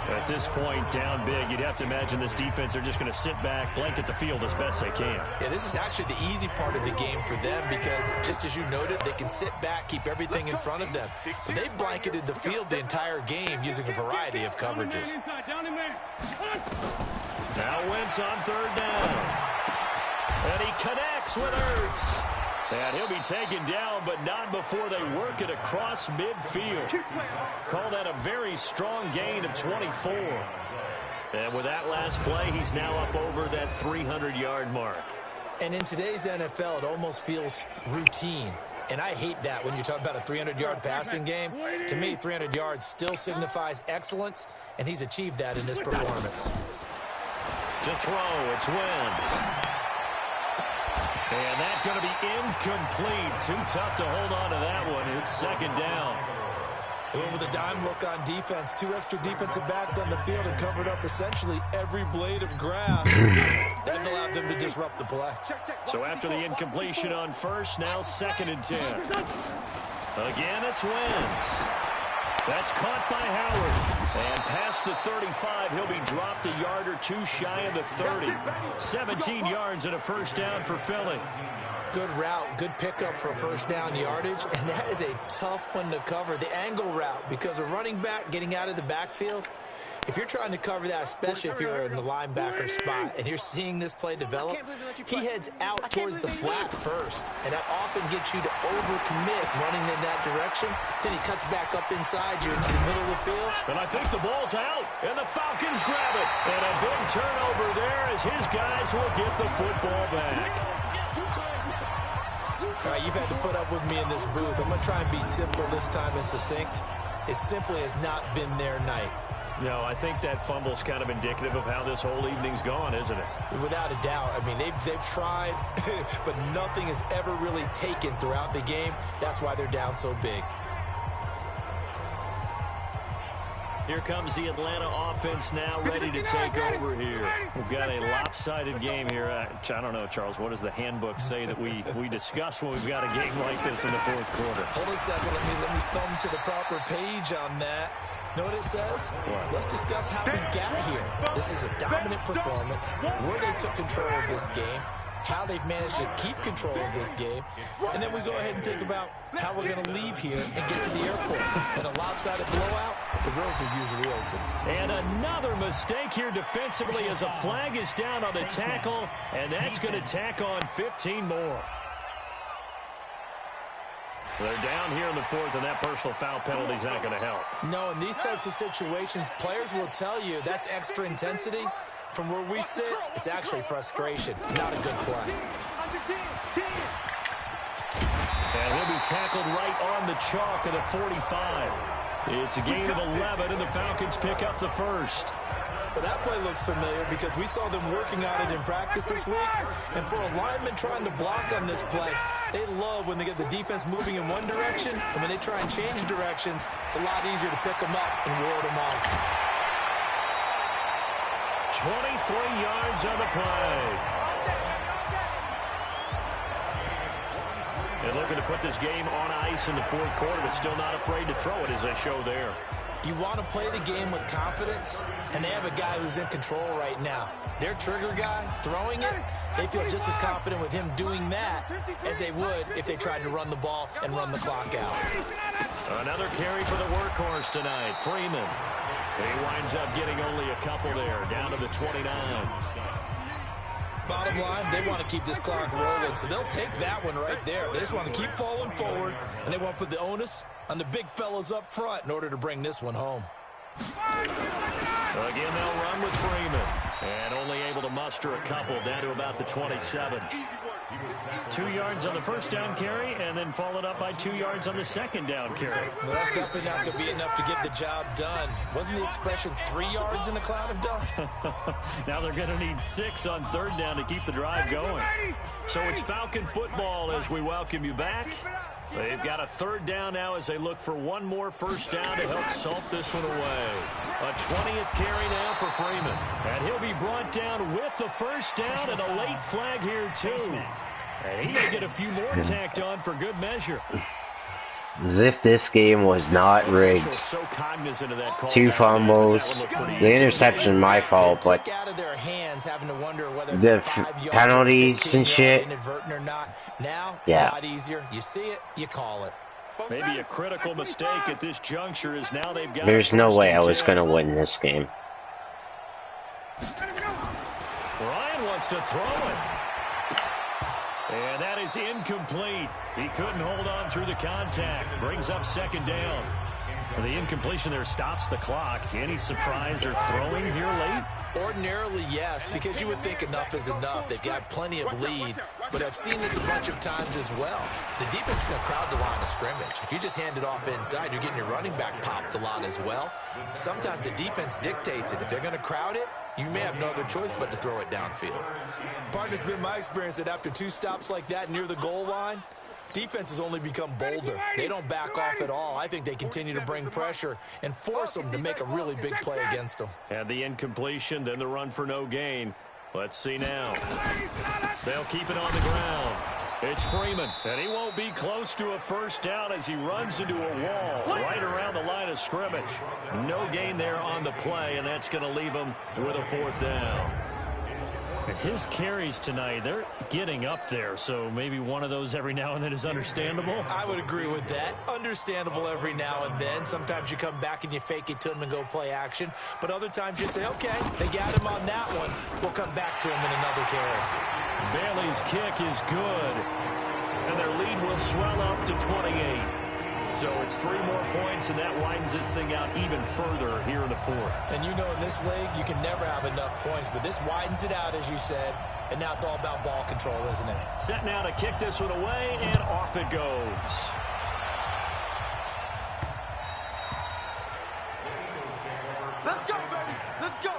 At this point, down big, you'd have to imagine this defense, they're just going to sit back, blanket the field as best they can. Yeah, this is actually the easy part of the game for them because, just as you noted, they can sit back, keep everything in front of them. But they blanketed the field the entire game using a variety of coverages. Now Wentz on third down. And he connects with Ertz. And he'll be taken down, but not before they work it across midfield. Call that a very strong gain of 24. And with that last play, he's now up over that 300-yard mark. And in today's NFL, it almost feels routine. And I hate that when you talk about a 300-yard passing game. To me, 300 yards still signifies excellence, and he's achieved that in this performance. To throw, it's Wentz. And that's going to be incomplete. Too tough to hold on to that one. It's second down. With a dime look on defense, 2 extra defensive backs on the field and covered up essentially every blade of grass. That allowed them to disrupt the play. So after the incompletion on first, now second and 10. Again, it's Wentz. That's caught by Howard. And past the 35, he'll be dropped a yard or 2 shy of the 30. 17 yards and a first down for Philly. Good route, good pickup for first down yardage, and that is a tough one to cover. The angle route, because a running back getting out of the backfield, if you're trying to cover that, especially if you're in the linebacker spot and you're seeing this play develop, he heads out towards the flat first, and that often gets you to overcommit running in that direction. Then he cuts back up inside you into the middle of the field. And I think the ball's out, and the Falcons grab it. And a big turnover there as his guys will get the football back. All right, you've had to put up with me in this booth. I'm going to try and be simple this time and succinct. It simply has not been their night. No, I think that fumble's kind of indicative of how this whole evening's gone, isn't it? Without a doubt. I mean, they've tried, but nothing is ever really taken throughout the game. That's why they're down so big. Here comes the Atlanta offense now ready to take over here. We've got a lopsided game here. I don't know, Charles, what does the handbook say that we discuss when we've got a game like this in the fourth quarter? Hold on a second. Let me thumb to the proper page on that. Know what it says? What? Let's discuss how we got here. This is a dominant performance, where they took control of this game, how they've managed to keep control of this game, and then we go ahead and think about how we're going to leave here and get to the airport. In a lopsided blowout, the roads are usually open. And another mistake here defensively as a flag is down on the tackle, and that's going to tack on 15 more. They're down here in the fourth, and that personal foul penalty is not going to help. No, in these types of situations, players will tell you that's extra intensity. From where we sit, it's actually frustration, not a good play. And he'll be tackled right on the chalk of the 45. It's a gain of 11, and the Falcons pick up the first. But that play looks familiar because we saw them working on it in practice this week. And for a lineman trying to block on this play, they love when they get the defense moving in one direction. And when they try and change directions, it's a lot easier to pick them up and ward them off. 23 yards on the play. They're looking to put this game on ice in the fourth quarter, but still not afraid to throw it as they show there. You want to play the game with confidence, and they have a guy who's in control right now. Their trigger guy, throwing it, they feel just as confident with him doing that as they would if they tried to run the ball and run the clock out. Another carry for the workhorse tonight, Freeman. He winds up getting only a couple there, down to the 29. Bottom line, they want to keep this clock rolling, so they'll take that one right there. They just want to keep falling forward, and they want to put the onus on the big fellas up front in order to bring this one home. Again, they'll run with Freeman, and only able to muster a couple down to about the 27. 2 yards on the first down carry, and then followed up by 2 yards on the second down carry. Well, that's definitely not going to be enough to get the job done. Wasn't the expression 3 yards in a cloud of dust? Now they're going to need 6 on third down to keep the drive going. So it's Falcon football as we welcome you back. They've got a third down now as they look for one more first down to help salt this one away. A 20th carry now for Freeman. And he'll be brought down with the first down and a late flag here too. And he may get a few more tacked on for good measure. As if this game was not rigged. 2 fumbles. The interception my fault, but the penalties and shit. Yeah. You see it, you call it. Maybe a critical mistake at this juncture is now they've got. There's no way I was gonna win this game. Ryan wants to throw it. And that is incomplete. He couldn't hold on through the contact. Brings up second down. The incompletion there stops the clock. Any surprise they're throwing here late? Ordinarily, yes, because you would think enough is enough. They've got plenty of lead, but I've seen this a bunch of times as well. The defense is going to crowd the line of scrimmage. If you just hand it off inside, you're getting your running back popped a lot as well. Sometimes the defense dictates it. If they're going to crowd it, you may have no other choice but to throw it downfield. Partner, it's been my experience that after 2 stops like that near the goal line, defenses only become bolder. They don't back off at all. I think they continue to bring pressure and force them to make a really big play against them. And the incompletion, then the run for no gain. Let's see now. They'll keep it on the ground. It's Freeman, and he won't be close to a first down as he runs into a wall right around the line of scrimmage. No gain there on the play, and that's going to leave him with a fourth down. His carries tonight, they're getting up there, so maybe one of those every now and then is understandable. I would agree with that. Understandable every now and then. Sometimes you come back and you fake it to him and go play action. But other times you say, okay, they got him on that one. We'll come back to him in another carry. Bailey's kick is good, and their lead will swell up to 28. So it's 3 more points, and that widens this thing out even further here in the fourth. And you know in this league, you can never have enough points, but this widens it out, as you said, and now it's all about ball control, isn't it? Set now to kick this one away, and off it goes. Let's go, baby. Let's go.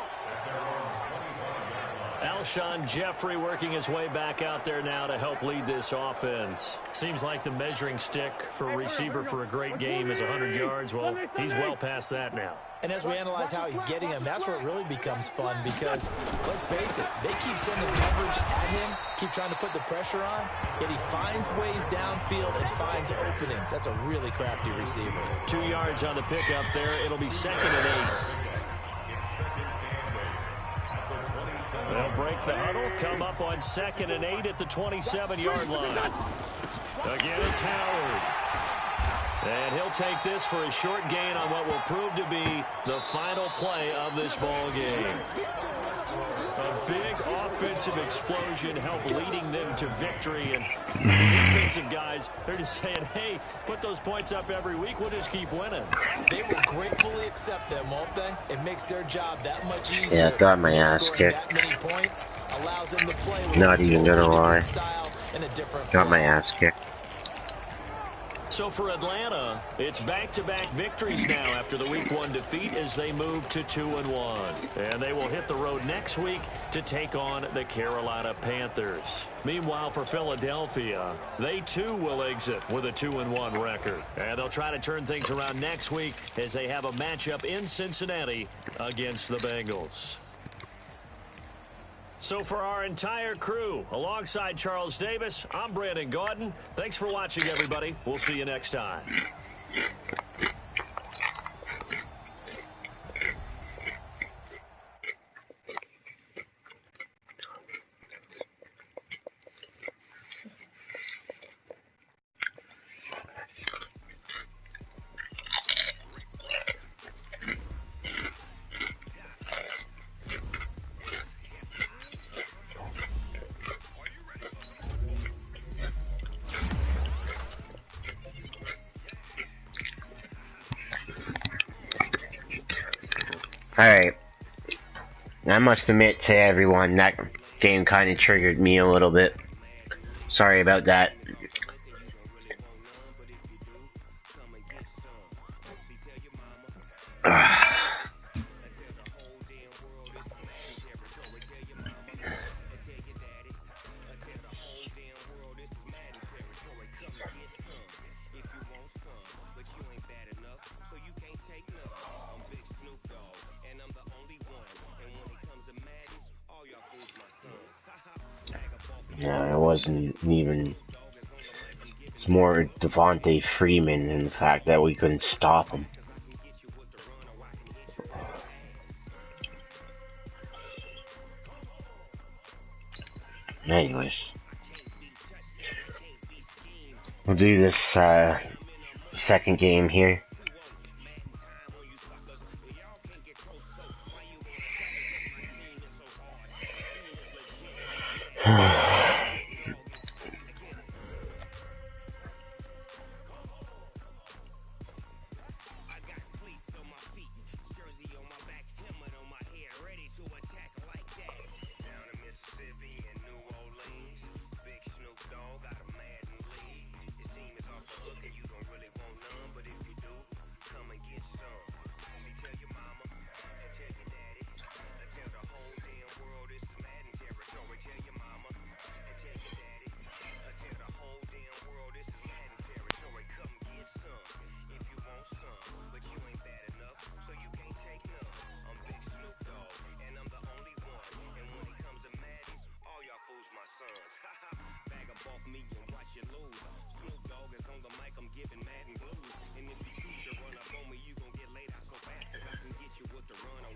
Alshon Jeffrey working his way back out there now to help lead this offense. Seems like the measuring stick for a receiver for a great game is 100 yards. Well, he's well past that now. And as we analyze how he's getting them, that's where it really becomes fun because, let's face it, they keep sending coverage at him, keep trying to put the pressure on, yet he finds ways downfield and finds openings. That's a really crafty receiver. 2 yards on the pickup there. It'll be 2nd and 8. They'll break the huddle, come up on 2nd and 8 at the 27-yard line. Again, it's Howard. And he'll take this for a short gain on what will prove to be the final play of this ball game. A big offensive explosion helped leading them to victory. And the defensive guys, they're just saying, hey, put those points up every week. We'll just keep winning. They will gratefully accept them, won't they? It makes their job that much easier. Yeah, got my ass kicked. That many points allows them to play Not even gonna lie. Style in a different Got my flow. ass kicked. So for Atlanta, it's back-to-back victories now after the Week 1 defeat as they move to 2-1. And they will hit the road next week to take on the Carolina Panthers. Meanwhile, for Philadelphia, they too will exit with a 2-1 record. And they'll try to turn things around next week as they have a matchup in Cincinnati against the Bengals. So for our entire crew, alongside Charles Davis, I'm Brandon Gaudin. Thanks for watching, everybody. We'll see you next time. Alright. I must admit to everyone, that game kind of triggered me a little bit. Sorry about that. Yeah, it wasn't even... It's more Devontae Freeman and the fact that we couldn't stop him. Anyways. We'll do this, second game here.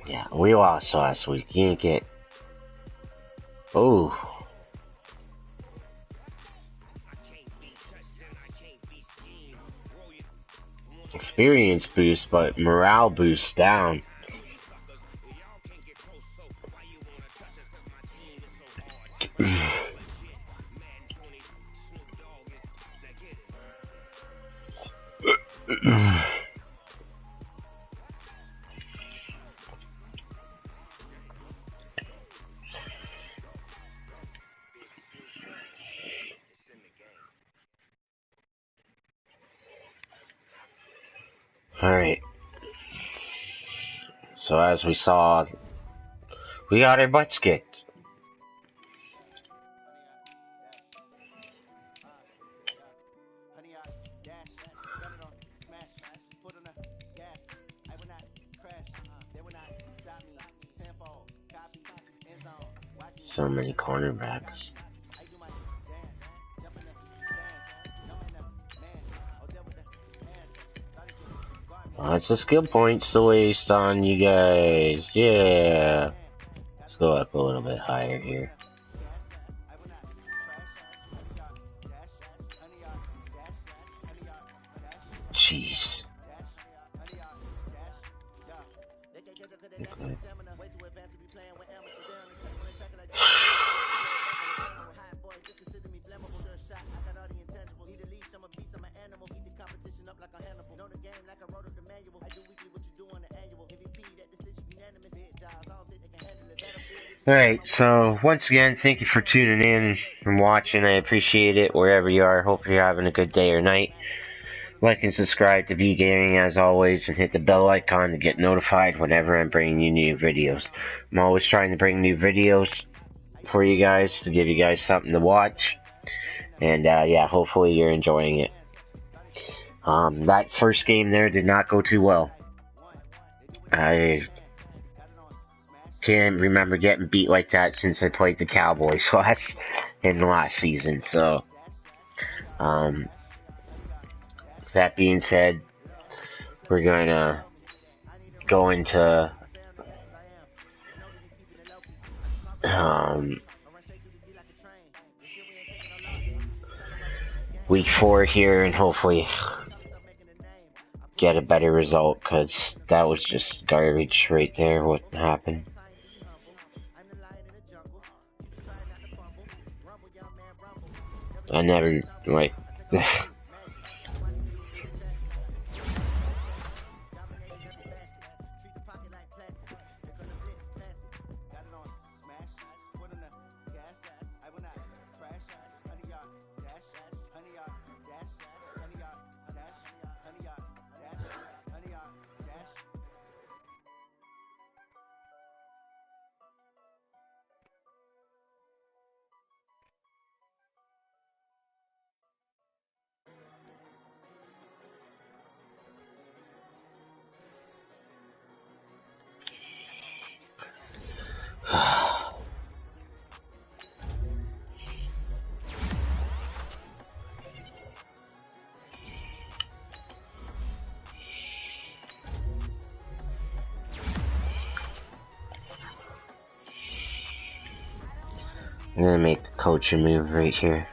Yeah, we lost last week. You didn't get... Oh. Experience boost, but morale boost down. Alright. So as we saw, we got our butts kicked. So many cornerbacks. Lots of skill points to waste on you guys. Yeah. Let's go up a little bit higher here. Jeez. Okay. Alright, so once again, thank you for tuning in and watching. I appreciate it wherever you are. Hope you're having a good day or night. Like and subscribe to B Gaming as always, and hit the bell icon to get notified whenever I'm bringing you new videos. I'm always trying to bring new videos for you guys to give you guys something to watch. And yeah, hopefully you're enjoying it. That first game there did not go too well. I can't remember getting beat like that since I played the Cowboys in the last season. So, that being said, we're gonna go into week 4 here and hopefully get a better result, because that was just garbage right there, what happened. I never, like, I'm gonna make a coach a move right here.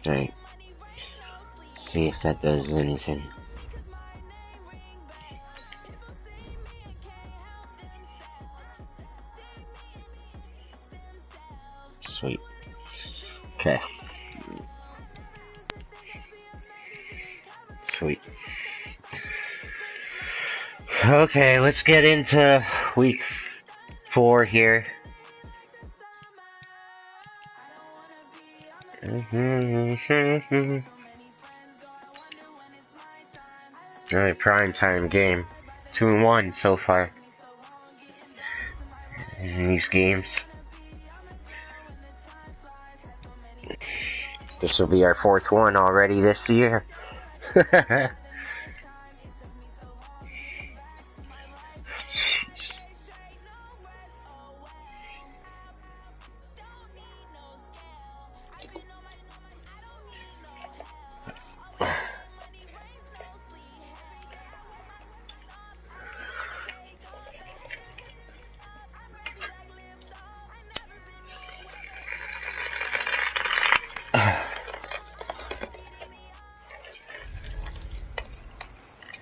Right. See if that does anything. Sweet. Okay. Sweet. Okay, let's get into week 4 here. Alright, prime time game. 2-1 so far in these games. This will be our 4th one already this year.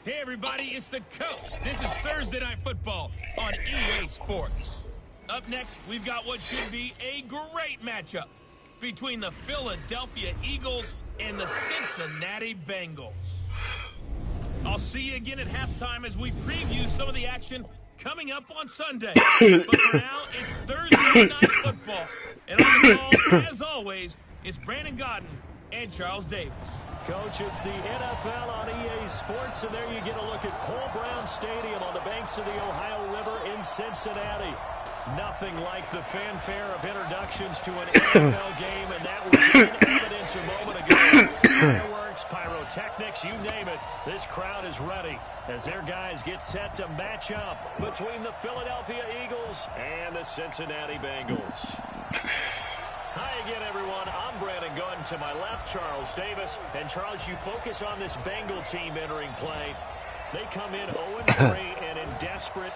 Hey everybody, it's the Coach. This is Thursday Night Football on EA Sports. Up next, we've got what should be a great matchup between the Philadelphia Eagles and the Cincinnati Bengals. I'll see you again at halftime as we preview some of the action coming up on Sunday. But for now, it's Thursday Night Football. And on the call, as always, it's Brandon Godden and Charles Davis. Coach, it's the NFL on EA Sports, and there you get a look at Paul Brown Stadium on the banks of the Ohio River in Cincinnati. Nothing like the fanfare of introductions to an NFL game, and that was in evidence a moment ago. Fireworks, pyrotechnics, you name it. This crowd is ready as their guys get set to match up between the Philadelphia Eagles and the Cincinnati Bengals. Hi again, everyone. I'm Brandon Godden. To my left, Charles Davis. And, Charles, you focus on this Bengal team entering play. They come in 0-3 and in desperate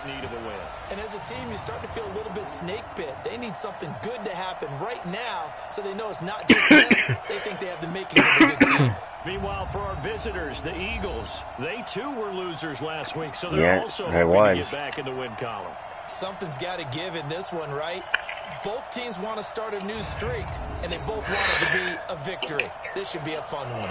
need of a win. And as a team, you start to feel a little bit snake bit. They need something good to happen right now so they know it's not just them. They think they have the makings of a good team. Meanwhile, for our visitors, the Eagles, they too were losers last week, so they're also hoping to get back in the win column. Something's got to give in this one, right? Both teams want to start a new streak, and they both want it to be a victory. This should be a fun one.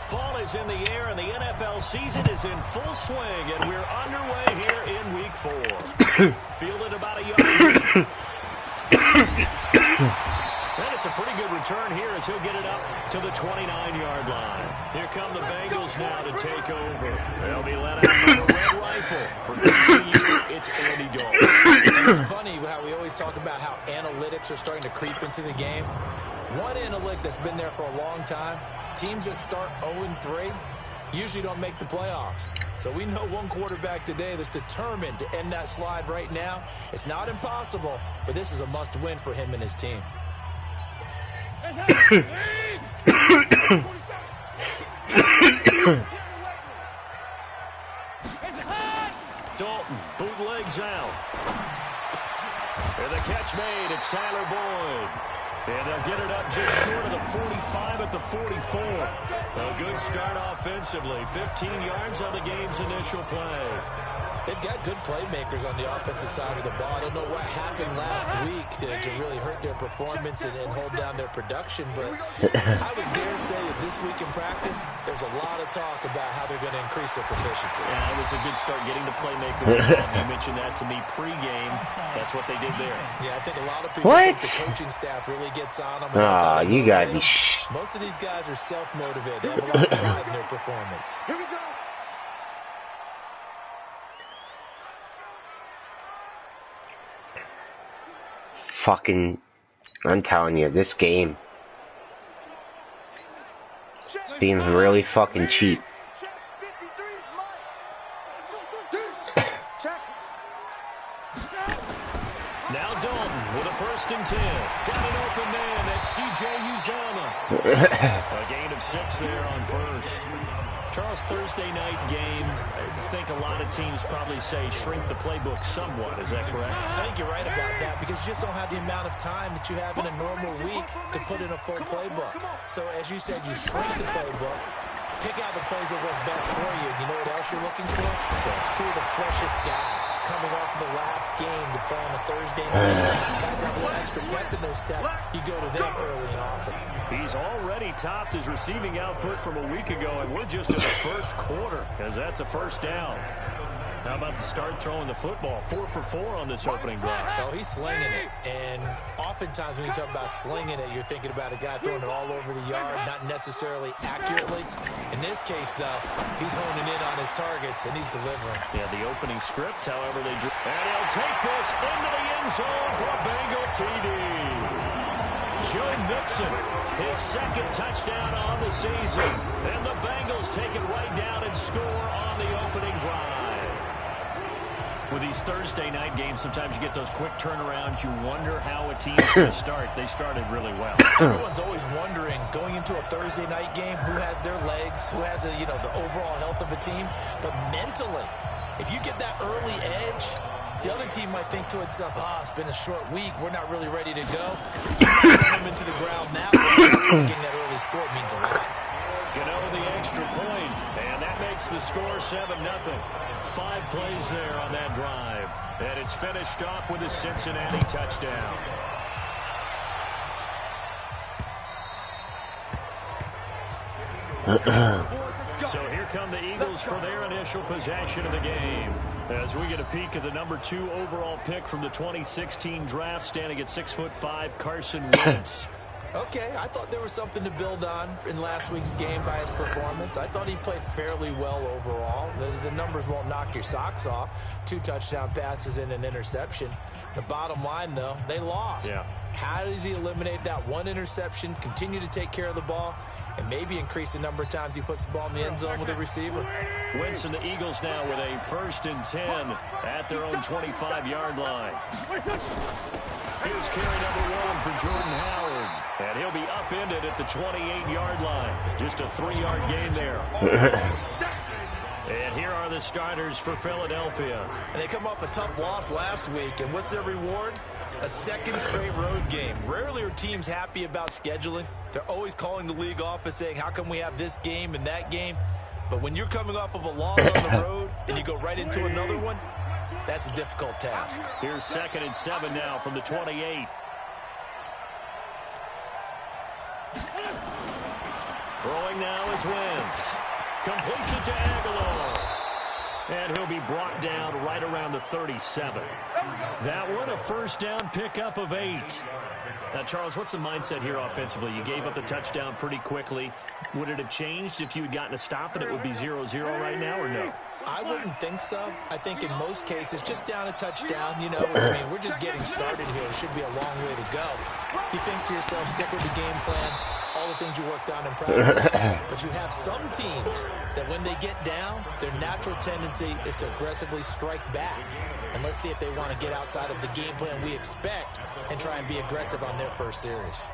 Fall is in the air, and the NFL season is in full swing, and we're underway here in Week 4. Fielded about a yard. And it's a pretty good return here as he'll get it up to the 29-yard line. Here come the Bengals now to take over. They'll be let out by the red rifle. For TCU, it's Andy Dalton. It's funny how we always talk about how analytics are starting to creep into the game. One analytic that's been there for a long time, teams that start 0-3 usually don't make the playoffs. So we know one quarterback today that's determined to end that slide right now. It's not impossible, but this is a must-win for him and his team. Dalton bootlegs out. And the catch made. It's Tyler Boyd. And they'll get it up just short of the 45 at the 44. A good start offensively. 15 yards on the game's initial play. They've got good playmakers on the offensive side of the ball. I don't know what happened last week to really hurt their performance and hold down their production, but I would dare say that this week in practice, there's a lot of talk about how they're going to increase their proficiency. Yeah, it was a good start getting the playmakers involved. You mentioned that to me pregame. That's what they did there. Yeah, I think a lot of people think the coaching staff really gets on them. Oh, you got me. Most of these guys are self-motivated. They have a lot of pride in their performance. Here we go. Fucking, I'm telling you, this game is being really fucking cheap. Now Dalton with a 1st and 10. Got an open man. That's C.J. Uzomah. A gain of 6 there on 1st. Charles, Thursday night game, I think a lot of teams probably say shrink the playbook somewhat. Is that correct? I think you're right about that because you just don't have the amount of time that you have in a normal week to put in a full playbook. So as you said, you shrink the playbook, pick out the plays that work best for you. You know what else you're looking for? So who are the freshest guys coming off the last game to play on a Thursday night? Guys have a little extra pep in their step. You go to them early and often. He's already topped his receiving output from a week ago, and we're just in the 1st quarter, as that's a 1st down. How about the start throwing the football? 4 for 4 on this opening drive. Oh, he's slinging it. And oftentimes when you talk about slinging it, you're thinking about a guy throwing it all over the yard, not necessarily accurately. In this case, though, he's honing in on his targets, and he's delivering. Yeah, the opening script, however, they drew. And he'll take this into the end zone for a Bengal TD. Joe Mixon, his 2nd touchdown on the season. And the Bengals take it right down and score on the opening drive. With these Thursday night games, sometimes you get those quick turnarounds. You wonder how a team's going to start. They started really well. Everyone's always wondering, going into a Thursday night game, who has their legs, who has the overall health of a team. But mentally, if you get that early edge, the other team might think to itself, it's been a short week. We're not really ready to go. You might run them into the ground that way. That's why getting that early score means a lot. Gano the extra point, and that makes the score 7-0. 5 plays there on that drive, and it's finished off with a Cincinnati touchdown. So here come the Eagles for their initial possession of the game. As we get a peek at the number 2 overall pick from the 2016 draft, standing at 6'5", Carson Wentz. Okay, I thought there was something to build on in last week's game by his performance. I thought he played fairly well overall. The numbers won't knock your socks off. 2 touchdown passes and an interception. The bottom line, though, they lost. Yeah. How does he eliminate that 1 interception, continue to take care of the ball, and maybe increase the number of times he puts the ball in the end zone with a receiver. Wentz and the Eagles now with a 1st and 10 at their own 25-yard line. Here's carry number 1 for Jordan Howard. And he'll be upended at the 28-yard line. Just a 3-yard gain there. And here are the starters for Philadelphia. And they come off a tough loss last week. And what's their reward? A 2nd straight road game. Rarely are teams happy about scheduling. They're always calling the league office saying, how come we have this game and that game? But when you're coming off of a loss on the road and you go right into another one, that's a difficult task. Here's 2nd and 7 now from the 28. Throwing now is Wentz. Completes it to Aguilar. And he'll be brought down right around the 37. That one, a 1st down pickup of 8. Now, Charles, what's the mindset here offensively? You gave up the touchdown pretty quickly. Would it have changed if you had gotten a stop and it would be 0-0 right now, or no? I wouldn't think so. I think in most cases, just down a touchdown, you know, I mean, we're just getting started here. It should be a long way to go. You think to yourself, stick with the game plan, all the things you worked on in practice. But you have some teams that when they get down, their natural tendency is to aggressively strike back. And let's see if they want to get outside of the game plan we expect and try and be aggressive on their first series.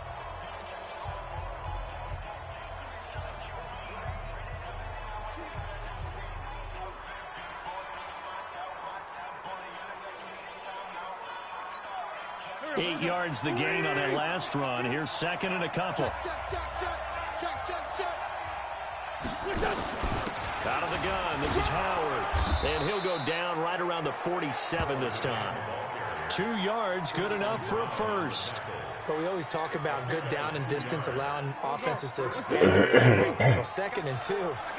Eight yards the gain on that last run. Here's 2nd and a couple. Out of the gun, this is Howard. And he'll go down right around the 47 this time. 2 yards, good enough for a 1st. But we always talk about good down and distance, allowing offenses to expand their playbook. Well, 2nd and 2,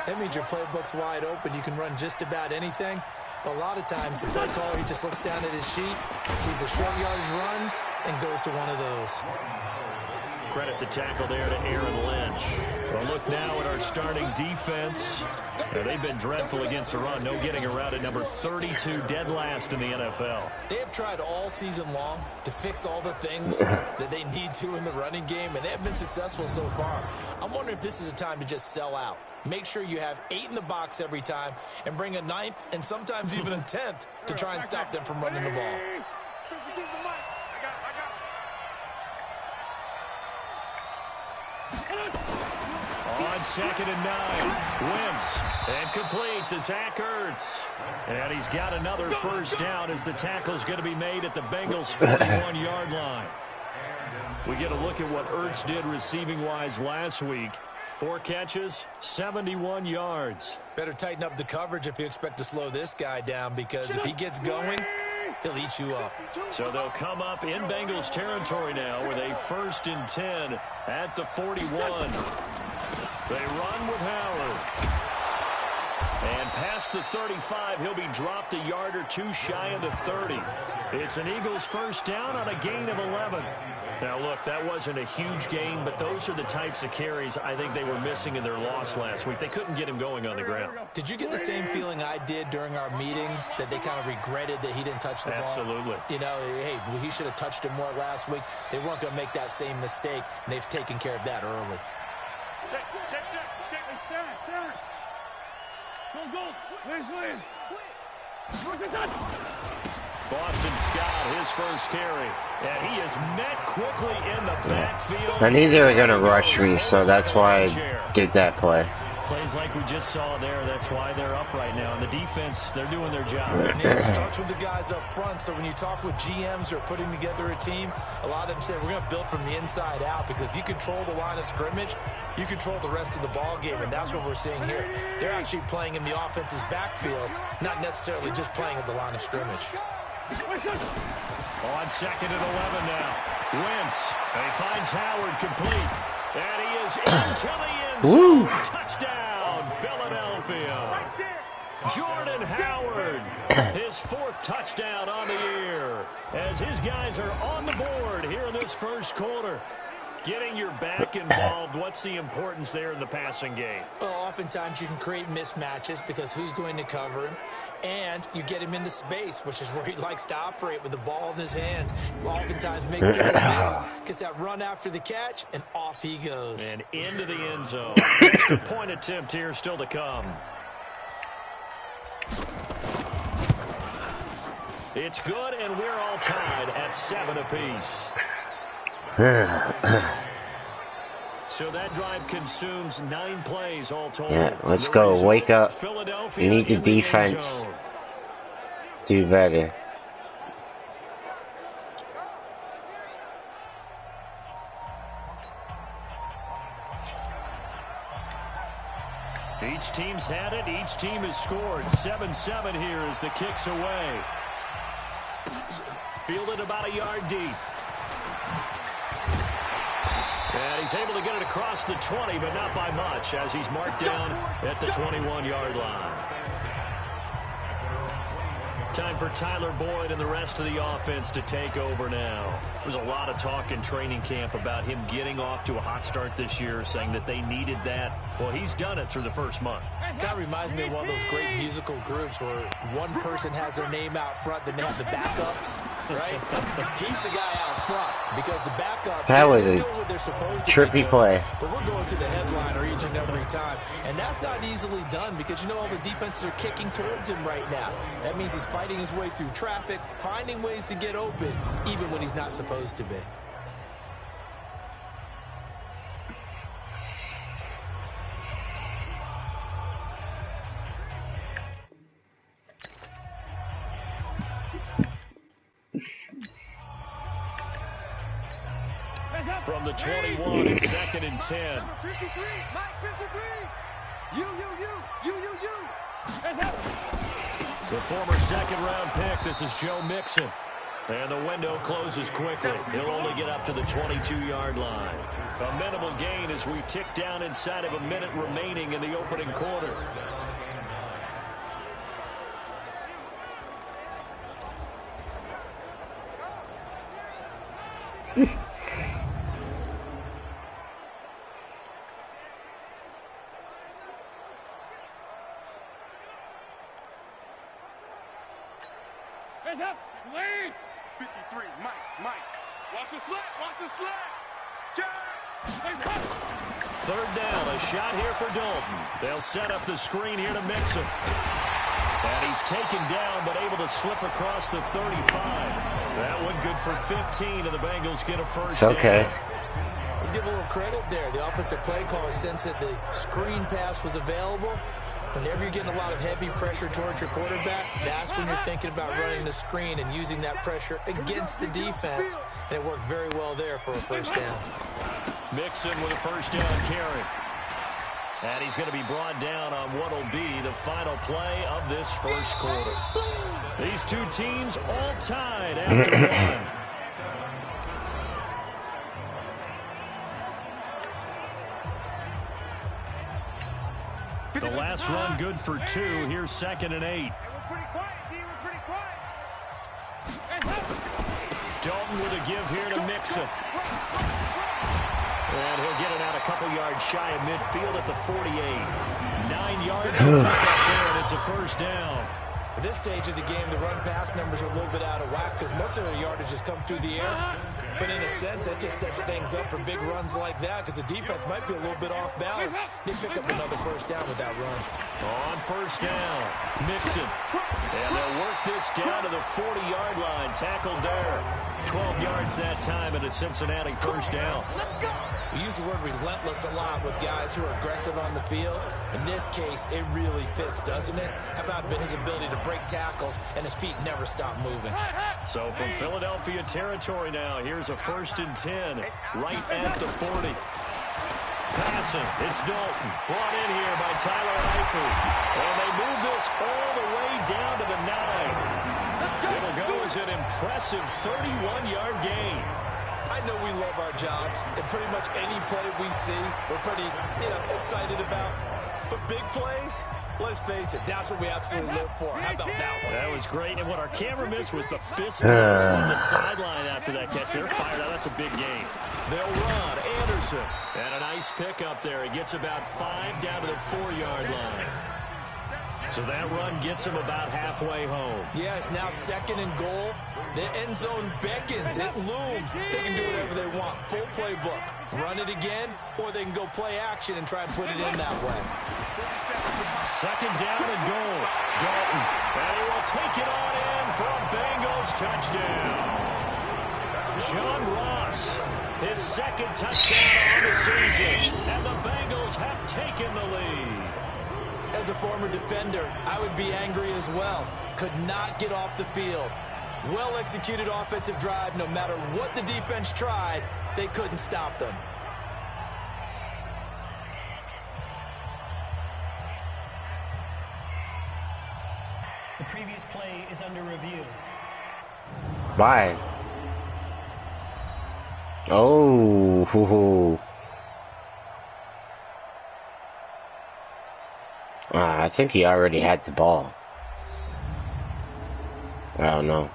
that means your playbook's wide open. You can run just about anything. But a lot of times, the play caller, he just looks down at his sheet, sees the short yardage runs, and goes to one of those. Credit the tackle there to Aaron Lynch. Well, look now at our starting defense. Now, they've been dreadful against the run. No getting around at number 32, dead last in the NFL. They have tried all season long to fix all the things that they need to in the running game, and they have been successful so far. I'm wondering if this is a time to just sell out. Make sure you have 8 in the box every time and bring a 9th and sometimes even a 10th to try and stop them from running the ball. On 2nd and 9, Wentz, and complete to Zach Ertz. And he's got another 1st down as the tackle's going to be made at the Bengals' 41-yard line. We get a look at what Ertz did receiving-wise last week. 4 catches, 71 yards. Better tighten up the coverage if you expect to slow this guy down, because if he gets going, he'll eat you up. So they'll come up in Bengals territory now with a 1st and 10 at the 41. They run with Howard. And past the 35, he'll be dropped a yard or 2 shy of the 30. It's an Eagles 1st down on a gain of 11. Now, look, that wasn't a huge gain, but those are the types of carries I think they were missing in their loss last week. They couldn't get him going on the ground. Did you get the same feeling I did during our meetings, that they kind of regretted that he didn't touch the ball? Absolutely. You know, hey, he should have touched him more last week. They weren't going to make that same mistake, and they've taken care of that early. Check. Stand. Go. Where's Boston Scott, his 1st carry. And he is met quickly in the backfield. I knew they were going to rush me, so that's why I did that play. Plays like we just saw there, that's why they're up right now. And the defense, they're doing their job. And it starts with the guys up front. So when you talk with GMs who are putting together a team, a lot of them say we're going to build from the inside out, because if you control the line of scrimmage, you control the rest of the ball game, and that's what we're seeing here. They're actually playing in the offense's backfield, not necessarily just playing at the line of scrimmage. On 2nd and 11 now. Wentz. And he finds Howard complete. And he is into the end zone. Touchdown, Philadelphia. Jordan Howard. His 4th touchdown on the year, as his guys are on the board here in this 1st quarter. Getting your back involved, what's the importance there in the passing game? Well, oftentimes you can create mismatches because who's going to cover him, and you get him into space, which is where he likes to operate with the ball in his hands. Oftentimes makes people miss, gets that run after the catch, and off he goes. And into the end zone. Extra point attempt here still to come. It's good, and we're all tied at 7 apiece. So that drive consumes 9 plays all told. Yeah, let's go. Wake up. We need the defense. Do better. Each team's had it. Each team has scored. 7-7 here as the kick's away. Fielded about a yard deep. And he's able to get it across the 20, but not by much, as he's marked down at the 21-yard line. Time for Tyler Boyd and the rest of the offense to take over now. There's a lot of talk in training camp about him getting off to a hot start this year, saying that they needed that. Well, he's done it through the first month. Kind of reminds me of one of those great musical groups where one person has their name out front, then they have the backups, right? He's the guy out front because the backups, that was they're a doing what they're supposed to trippy play. But we're going to the headliner each and every time. And that's not easily done because, you know, all the defenses are kicking towards him right now. That means he's fighting his way through traffic, finding ways to get open, even when he's not supposed to be. From the 21, it's 2nd and 10. Number 53, Mike 53. You. The former second-round pick, this is Joe Mixon. And the window closes quickly. He'll only get up to the 22-yard line. A minimal gain as we tick down inside of a minute remaining in the opening quarter. Hands up, lead. 53, Mike. Watch the slant. Third down, a shot here for Dalton. They'll set up the screen here to Mixon. And he's taken down, but able to slip across the 35. That one good for 15, and the Bengals get a first down. Okay. Let's give a little credit there. The offensive play caller, since that the screen pass was available, whenever you're getting a lot of heavy pressure towards your quarterback, that's when you're thinking about running the screen and using that pressure against the defense. And it worked very well there for a first down. Mixon with a first down carry. And he's going to be brought down on what will be the final play of this first quarter. These two teams all tied after one. The last run good for 2. Here's 2nd and 8. Dalton with a give here to Mixon. And he'll get it out a couple yards shy of midfield at the 48. 9 yards to pick up there, and it's a first down. At this stage of the game, the run-pass numbers are a little bit out of whack because most of their yardage has come through the air. But in a sense, that just sets things up for big runs like that because the defense might be a little bit off balance. They pick up another first down with that run. On first down, Mixon. And they'll work this down to the 40-yard line. Tackled there. 12 yards that time, and a Cincinnati first down. We use the word relentless a lot with guys who are aggressive on the field. In this case, it really fits, doesn't it? How about his ability to break tackles and his feet never stop moving? So from Philadelphia territory now, here's a 1st and 10 right at the 40. Passing, it's Dalton. Brought in here by Tyler Eifert. And they move this all the way down to the 9. It'll go as an impressive 31-yard gain. I know we love our jobs, and pretty much any play we see, we're pretty, excited about. But big plays, Let's face it, that's what we absolutely live for. How about that one? That was great, and what our camera missed was the fist bump from the sideline after that catch. They're fired out. That's a big game. They'll run. Anderson. And a nice pickup there. He gets about 5 down to the 4-yard line. So that run gets him about halfway home. Yeah, it's now 2nd and goal. The end zone beckons. It looms. They can do whatever they want. Full playbook. Run it again, or they can go play action and try and put it in that way. 2nd down and goal. Dalton. And he will take it on in for a Bengals touchdown. John Ross, his 2nd touchdown on the season. And the Bengals have taken the lead. As a former defender, I would be angry as well. Could not get off the field. Well-executed offensive drive. No matter what the defense tried, they couldn't stop them. The previous play is under review. Bye. Oh, hoo hoo. I think he already had the ball. I don't know.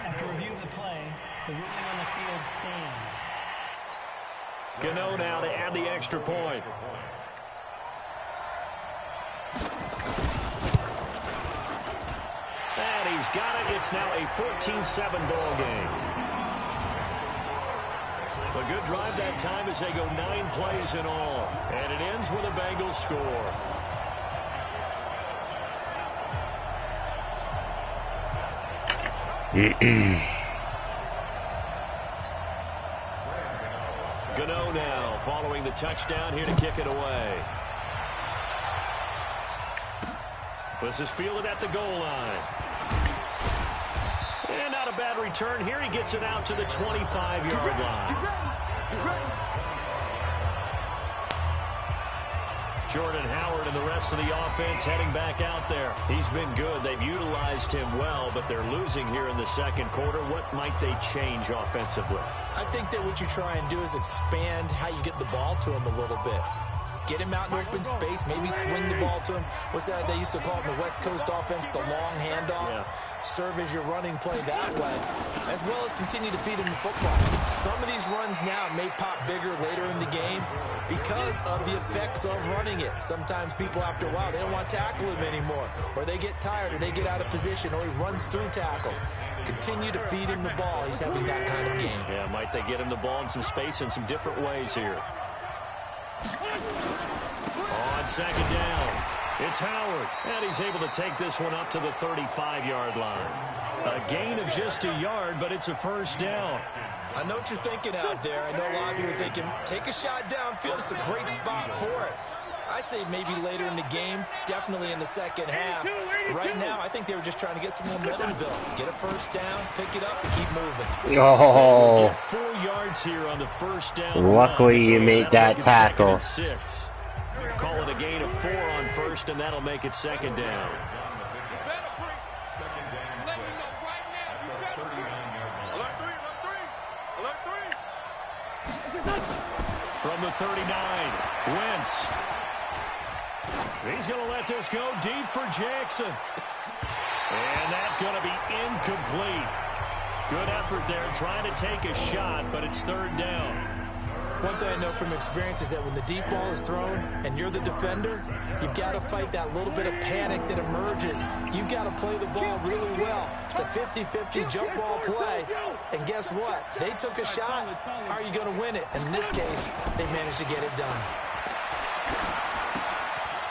After review of the play, the ruling on the field stands. Gano now to add the extra point. And he's got it. It's now a 14-7 ball game. A good drive that time as they go 9 plays in all. And it ends with a Bengals score. Gano now following the touchdown here to kick it away. This is fielded at the goal line. And not a bad return here. He gets it out to the 25-yard line. Jordan Howard and the rest of the offense heading back out there. He's been good. They've utilized him well, but they're losing here in the 2nd quarter. What might they change offensively? I think that what you try and do is expand how you get the ball to him a little bit. Get him out in open space, maybe swing the ball to him. What's that they used to call it in the West Coast offense, the long handoff? Yeah. Serve as your running play that way, as well as continue to feed him the football. Some of these runs now may pop bigger later in the game because of the effects of running it. Sometimes people, after a while, they don't want to tackle him anymore, or they get tired, or they get out of position, or he runs through tackles. Continue to feed him the ball. He's having that kind of game. Yeah, might they get him the ball in some space in some different ways here. On 2nd down, it's Howard, and he's able to take this one up to the 35-yard line. A gain of just a yard, but it's a 1st down. I know what you're thinking out there. I know a lot of you are thinking, take a shot downfield. It's a great spot for it. I'd say maybe later in the game, definitely in the 2nd half. Right now, I think they were just trying to get some momentum built. Get a 1st down, pick it up, and keep moving. Oh. Get 4 yards here on the 1st down. Luckily, you made that tackle. 6. Call it a gain of 4 on 1st, and that'll make it 2nd down. From the 39, Wentz. He's going to let this go deep for Jackson. And that's going to be incomplete. Good effort there trying to take a shot, but it's 3rd down. One thing I know from experience is that when the deep ball is thrown and you're the defender, you've got to fight that little bit of panic that emerges. You've got to play the ball really well. It's a 50-50 jump ball play. And guess what? They took a shot. How are you going to win it? And in this case, they managed to get it done.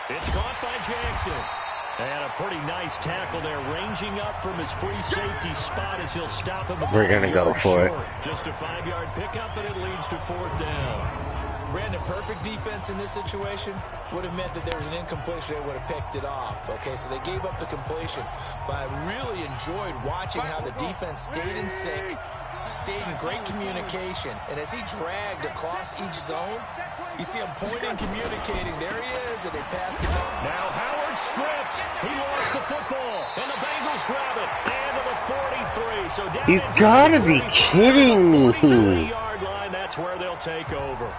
It's caught by Jackson. And a pretty nice tackle there, ranging up from his free safety spot as he'll stop him. We're going to go for it. Just a 5-yard pickup, and it leads to 4th down. Brandon, perfect defense in this situation would have meant that there was an incompletion. They would have picked it off. Okay, so they gave up the completion. But I really enjoyed watching how the defense stayed in sync, stayed in great communication. And as he dragged across each zone, you see him pointing, communicating. There he is, and they passed him up. Now Howard stripped. He lost the football. And the Bengals grab it. And to the 43. So down You gotta be kidding me. 43-yard line, that's where they'll take over.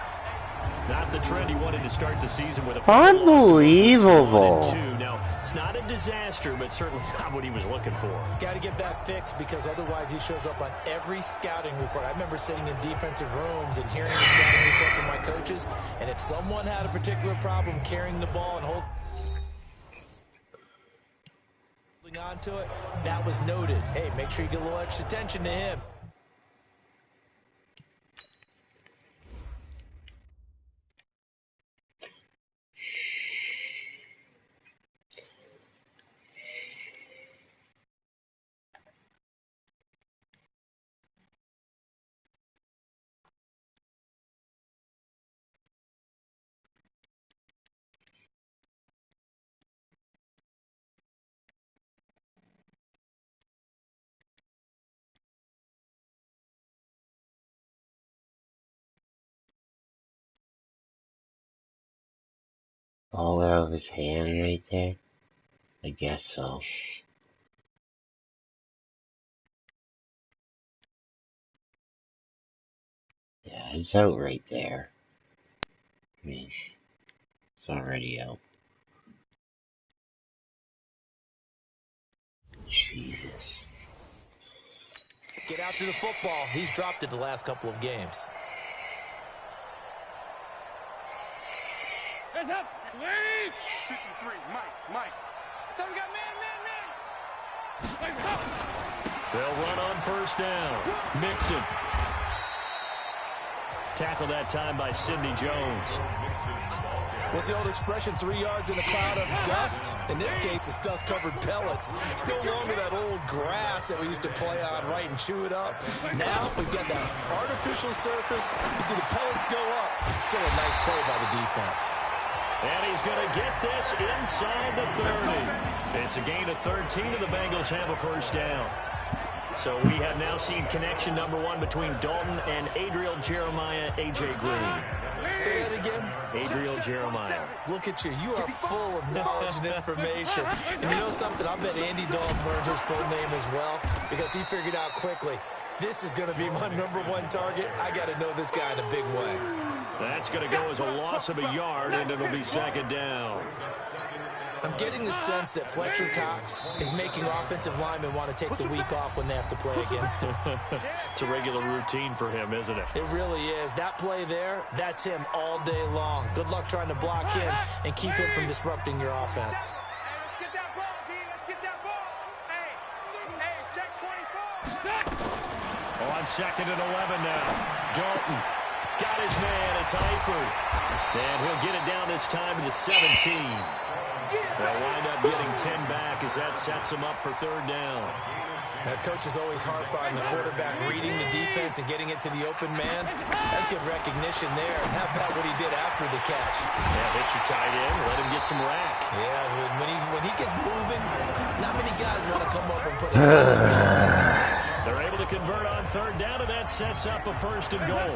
Not the trend he wanted to start the season with. Unbelievable. Now, it's not a disaster, but certainly not what he was looking for. Got to get that fixed because otherwise he shows up on every scouting report. I remember sitting in defensive rooms and hearing the scouting report from my coaches, and if someone had a particular problem carrying the ball and holding on to it, that was noted. Hey, make sure you get a little extra attention to him. All out of his hand right there? I guess so. Yeah, it's out right there. I mean, it's already out. Jesus. Get out to the football. He's dropped it the last couple of games. Hands up. Wait. 53. Mike. So we got man. They'll run on first down. Mixon. Tackle that time by Sidney Jones. What's the old expression, 3 yards in a cloud of dust? In this case, it's dust-covered pellets. It's no longer that old grass that we used to play on, right, and chew it up. Now, we've got that artificial surface. You see the pellets go up. Still a nice play by the defense. And he's going to get this inside the 30. It's a gain of 13, and the Bengals have a first down. So we have now seen connection number 1 between Dalton and Adriel Jeremiah, A.J. Green. Say that again. Adriel Jeremiah. Look at you. You are full of knowledge and information. And you know something? I bet Andy Dalton learned his full name as well because he figured out quickly, this is going to be my number 1 target. I got to know this guy in a big way. That's going to go as a loss of a yard, and it'll be second down. I'm getting the sense that Fletcher Cox is making offensive linemen want to take the week off when they have to play against him. It's a regular routine for him, isn't it? It really is. That play there, that's him all day long. Good luck trying to block him and keep him from disrupting your offense. Hey, let's get that ball, D. Let's get that ball. Hey, check 24. On second and 11 now. Dalton got his man. It's Eifert. And he'll get it down this time to the 17. They'll wind up getting 10 back as that sets him up for third down. That coach is always harp on the quarterback reading the defense and getting it to the open man. That's good recognition there. And how about what he did after the catch? Yeah, hit your tight end, let him get some rack. Yeah, when he gets moving, not many guys want to come up and put it on. They're able to convert on third down, and that sets up a first and goal.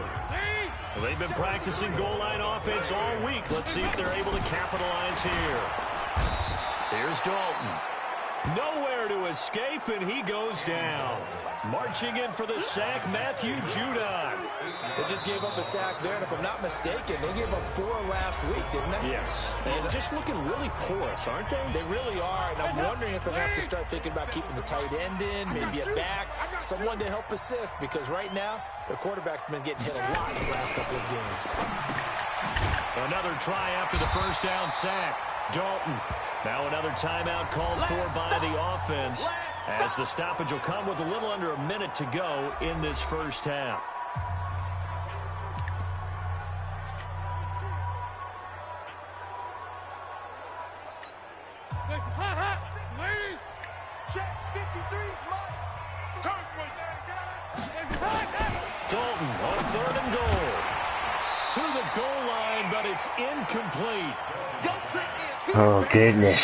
Well, they've been practicing goal line offense all week. Let's see if they're able to capitalize here. Here's Dalton. Nowhere to escape, and he goes down. Marching in for the sack, Matthew Judon. They just gave up a sack there, and if I'm not mistaken, they gave up 4 last week, didn't they? Yes. And just looking really porous, aren't they? They really are, and I'm wondering if they're going to have to start thinking about keeping the tight end in, maybe a back, someone to help assist, because right now, their quarterback's been getting hit a lot in the last couple of games. Another try after the first down sack. Dalton. Now another timeout called for by the offense, as the stoppage will come with a little under a minute to go in this first half. Dalton on third and goal. To the goal line, but it's incomplete. Oh, goodness.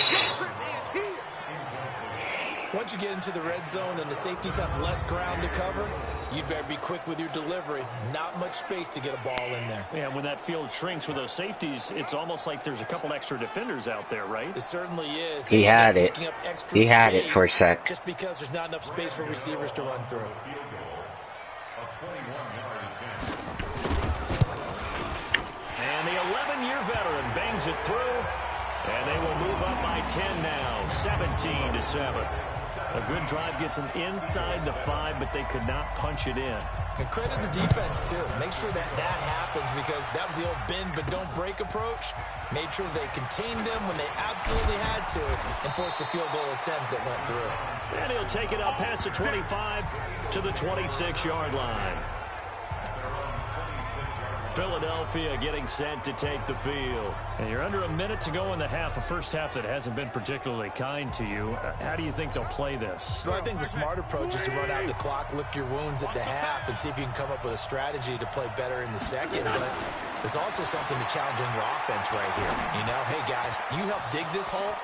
When once you get into the red zone and the safeties have less ground to cover, you better be quick with your delivery. Not much space to get a ball in there. Yeah, when that field shrinks with those safeties, it's almost like there's a couple extra defenders out there, right? It certainly is. He had it. He had it for a sec. Just because there's not enough space for receivers to run through. And the 11-year veteran bangs it through. And they will move up by 10 now, 17-7. A good drive gets them inside the 5, but they could not punch it in. And credit the defense, too. Make sure that happens, because that was the old bend but don't break approach. Made sure they contained them when they absolutely had to and forced the field goal attempt that went through. And he'll take it up past the 25 to the 26-yard line. Philadelphia getting set to take the field. And you're under a minute to go in the half, a first half that hasn't been particularly kind to you. How do you think they'll play this? Well, I think the smart approach is to run out the clock, lick your wounds at the half, and see if you can come up with a strategy to play better in the second. But there's also something to challenging your offense right here. You know, hey, guys, you help dig this hole.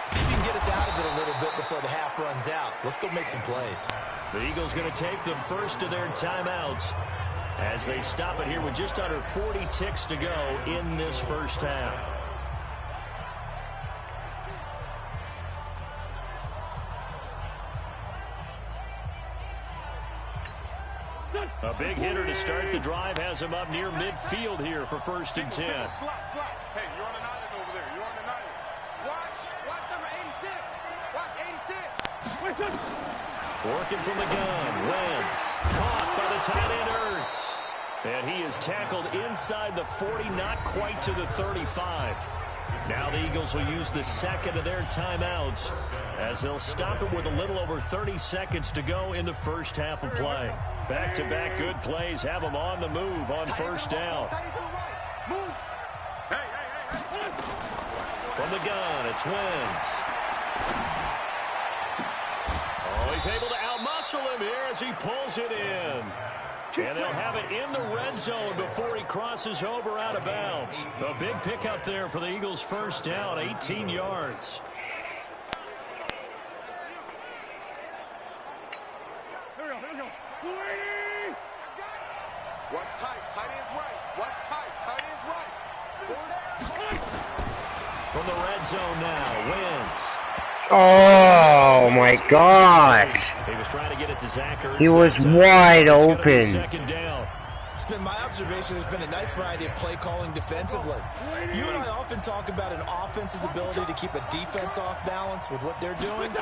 See if you can get us out of it a little bit before the half runs out. Let's go make some plays. The Eagles going to take the first of their timeouts as they stop it here with just under 40 ticks to go in this first half. A big hitter to start the drive has him up near midfield here for 1st and 10. Slot. Hey, you're on an island over there. You're on an island. Watch number 86. Watch 86. Working from the gun. Wentz caught by the tight end Ertz. And he is tackled inside the 40, not quite to the 35. Now the Eagles will use the second of their timeouts as they'll stop it with a little over 30 seconds to go in the first half of play. Back-to-back good plays have them on the move on first down. From the gun, it's Wentz. Oh, he's able to outmuscle him here as he pulls it in. And they'll have it in the red zone before he crosses over out of bounds. A big pickup there for the Eagles' first down, 18 yards. Here we go. Watch tight. Tight end's right. Watch tight. Tight end's right. From the red zone now, Wentz. Oh my gosh! He was trying to get it to Zach Ertz. He was wide open. Second down. It's been my observation there's been a nice variety of play calling defensively. You and I often talk about an offense's ability to keep a defense off balance with what they're doing.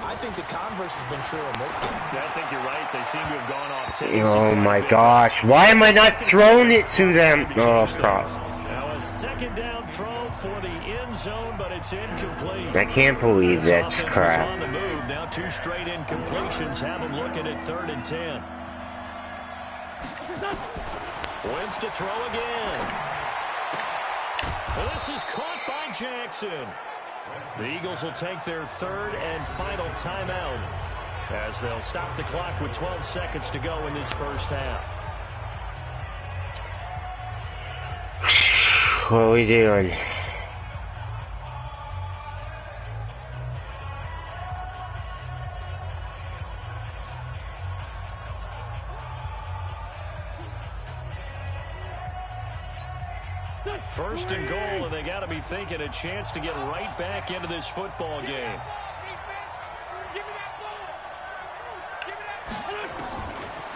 I think the converse has been true in this game. Yeah, I think you're right. They seem to have gone off Oh my gosh. Why am I not throwing it to them? Oh, crap. Now a second down throw for the end zone, but it's incomplete. I can't believe that's On crap. the move. Now 2 straight incompletions have them looking at 3rd and 10. Wentz to throw again. This is caught by Jackson. The Eagles will take their 3rd and final timeout as they'll stop the clock with 12 seconds to go in this first half. What are we doing? First and goal, and they got to be thinking a chance to get right back into this football game.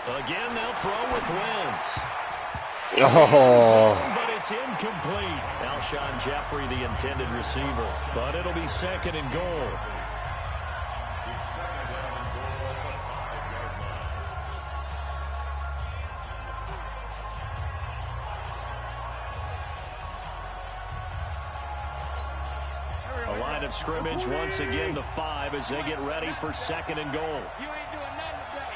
Again, they'll throw with Wentz. Oh. But it's incomplete. Alshon Jeffrey, the intended receiver. But it'll be 2nd and goal. A line of scrimmage once again, the 5 as they get ready for 2nd and goal. You ain't doing nothing today.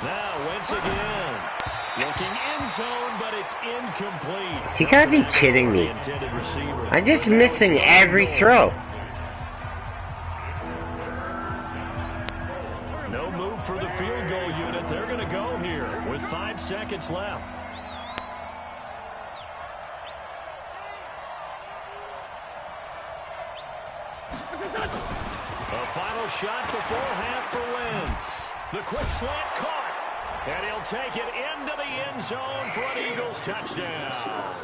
Now Wentz again. Looking end zone, but it's incomplete. You gotta be kidding me. I'm just missing every throw. No move for the field goal unit. They're going to go here with 5 seconds left. A final shot before half for Wentz. The quick slant caught. And he'll take it into the end zone for an Eagles touchdown.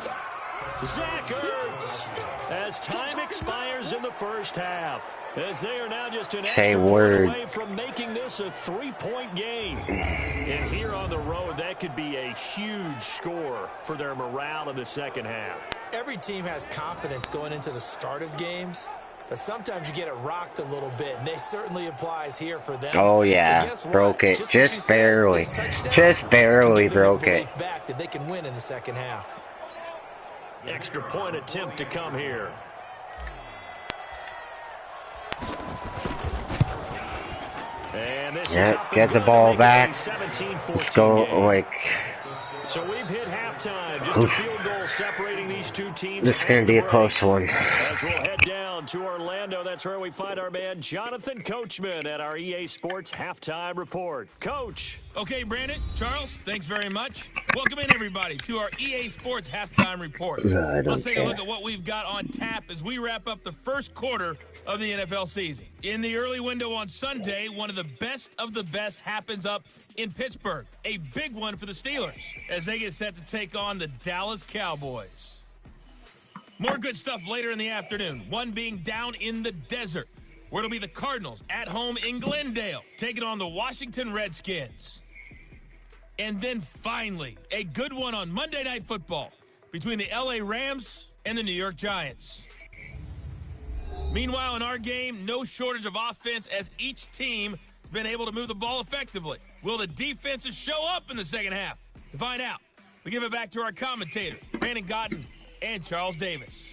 Zach Ertz, as time expires in the first half, as they are now just an extra point away from making this a 3-point game. And here on the road, that could be a huge score for their morale in the second half. Every team has confidence going into the start of games, but sometimes you get it rocked a little bit, and this certainly applies here for them. Oh yeah, broke it. Just barely. Just barely broke it. Back that they can win in the second half. Extra point attempt to come here. And this is get the ball back. Let's go, like... So we've hit halftime. Just a field goal separating these two teams. This is going to be a close one. As we'll head down to Orlando, that's where we find our man Jonathan Coachman at our EA Sports Halftime Report. Coach. Okay, Brandon, Charles, thanks very much. Welcome in, everybody, to our EA Sports Halftime Report. Let's take a look at what we've got on tap as we wrap up the first quarter of the NFL season. In the early window on Sunday, one of the best happens up in Pittsburgh. A big one for the Steelers as they get set to take on the Dallas Cowboys. More good stuff later in the afternoon, one being down in the desert, where it'll be the Cardinals at home in Glendale, taking on the Washington Redskins. And then finally, a good one on Monday Night Football between the LA Rams and the New York Giants. Meanwhile, in our game, no shortage of offense as each team has been able to move the ball effectively. Will the defenses show up in the second half? To find out, we give it back to our commentators, Brandon Gotten and Charles Davis.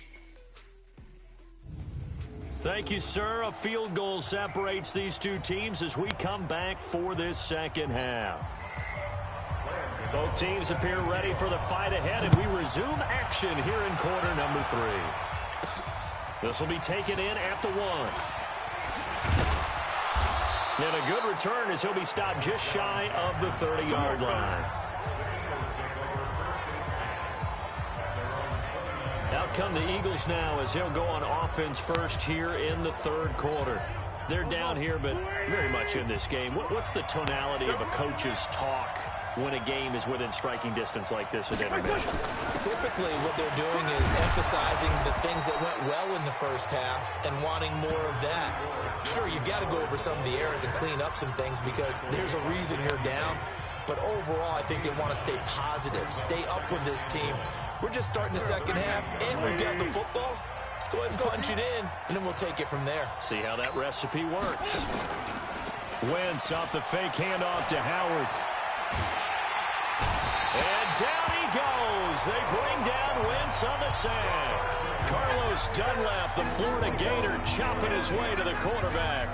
Thank you, sir. A field goal separates these two teams as we come back for this second half. Both teams appear ready for the fight ahead, and we resume action here in quarter number 3. This will be taken in at the 1. And a good return as he'll be stopped just shy of the 30-yard line. Out come the Eagles now as they'll go on offense first here in the third quarter. They're down here, but very much in this game. What's the tonality of a coach's talk when a game is within striking distance like this at intermission? Typically, what they're doing is emphasizing the things that went well in the first half and wanting more of that. Sure, you've got to go over some of the errors and clean up some things because there's a reason you're down. But overall, I think they want to stay positive, stay up with this team. We're just starting the second half, and we've got the football. Let's go ahead and punch it in, and then we'll take it from there. See how that recipe works. Wentz off the fake handoff to Howard. And down he goes. They bring down Wentz on the sack. Carlos Dunlap, the Florida Gator, chopping his way to the quarterback.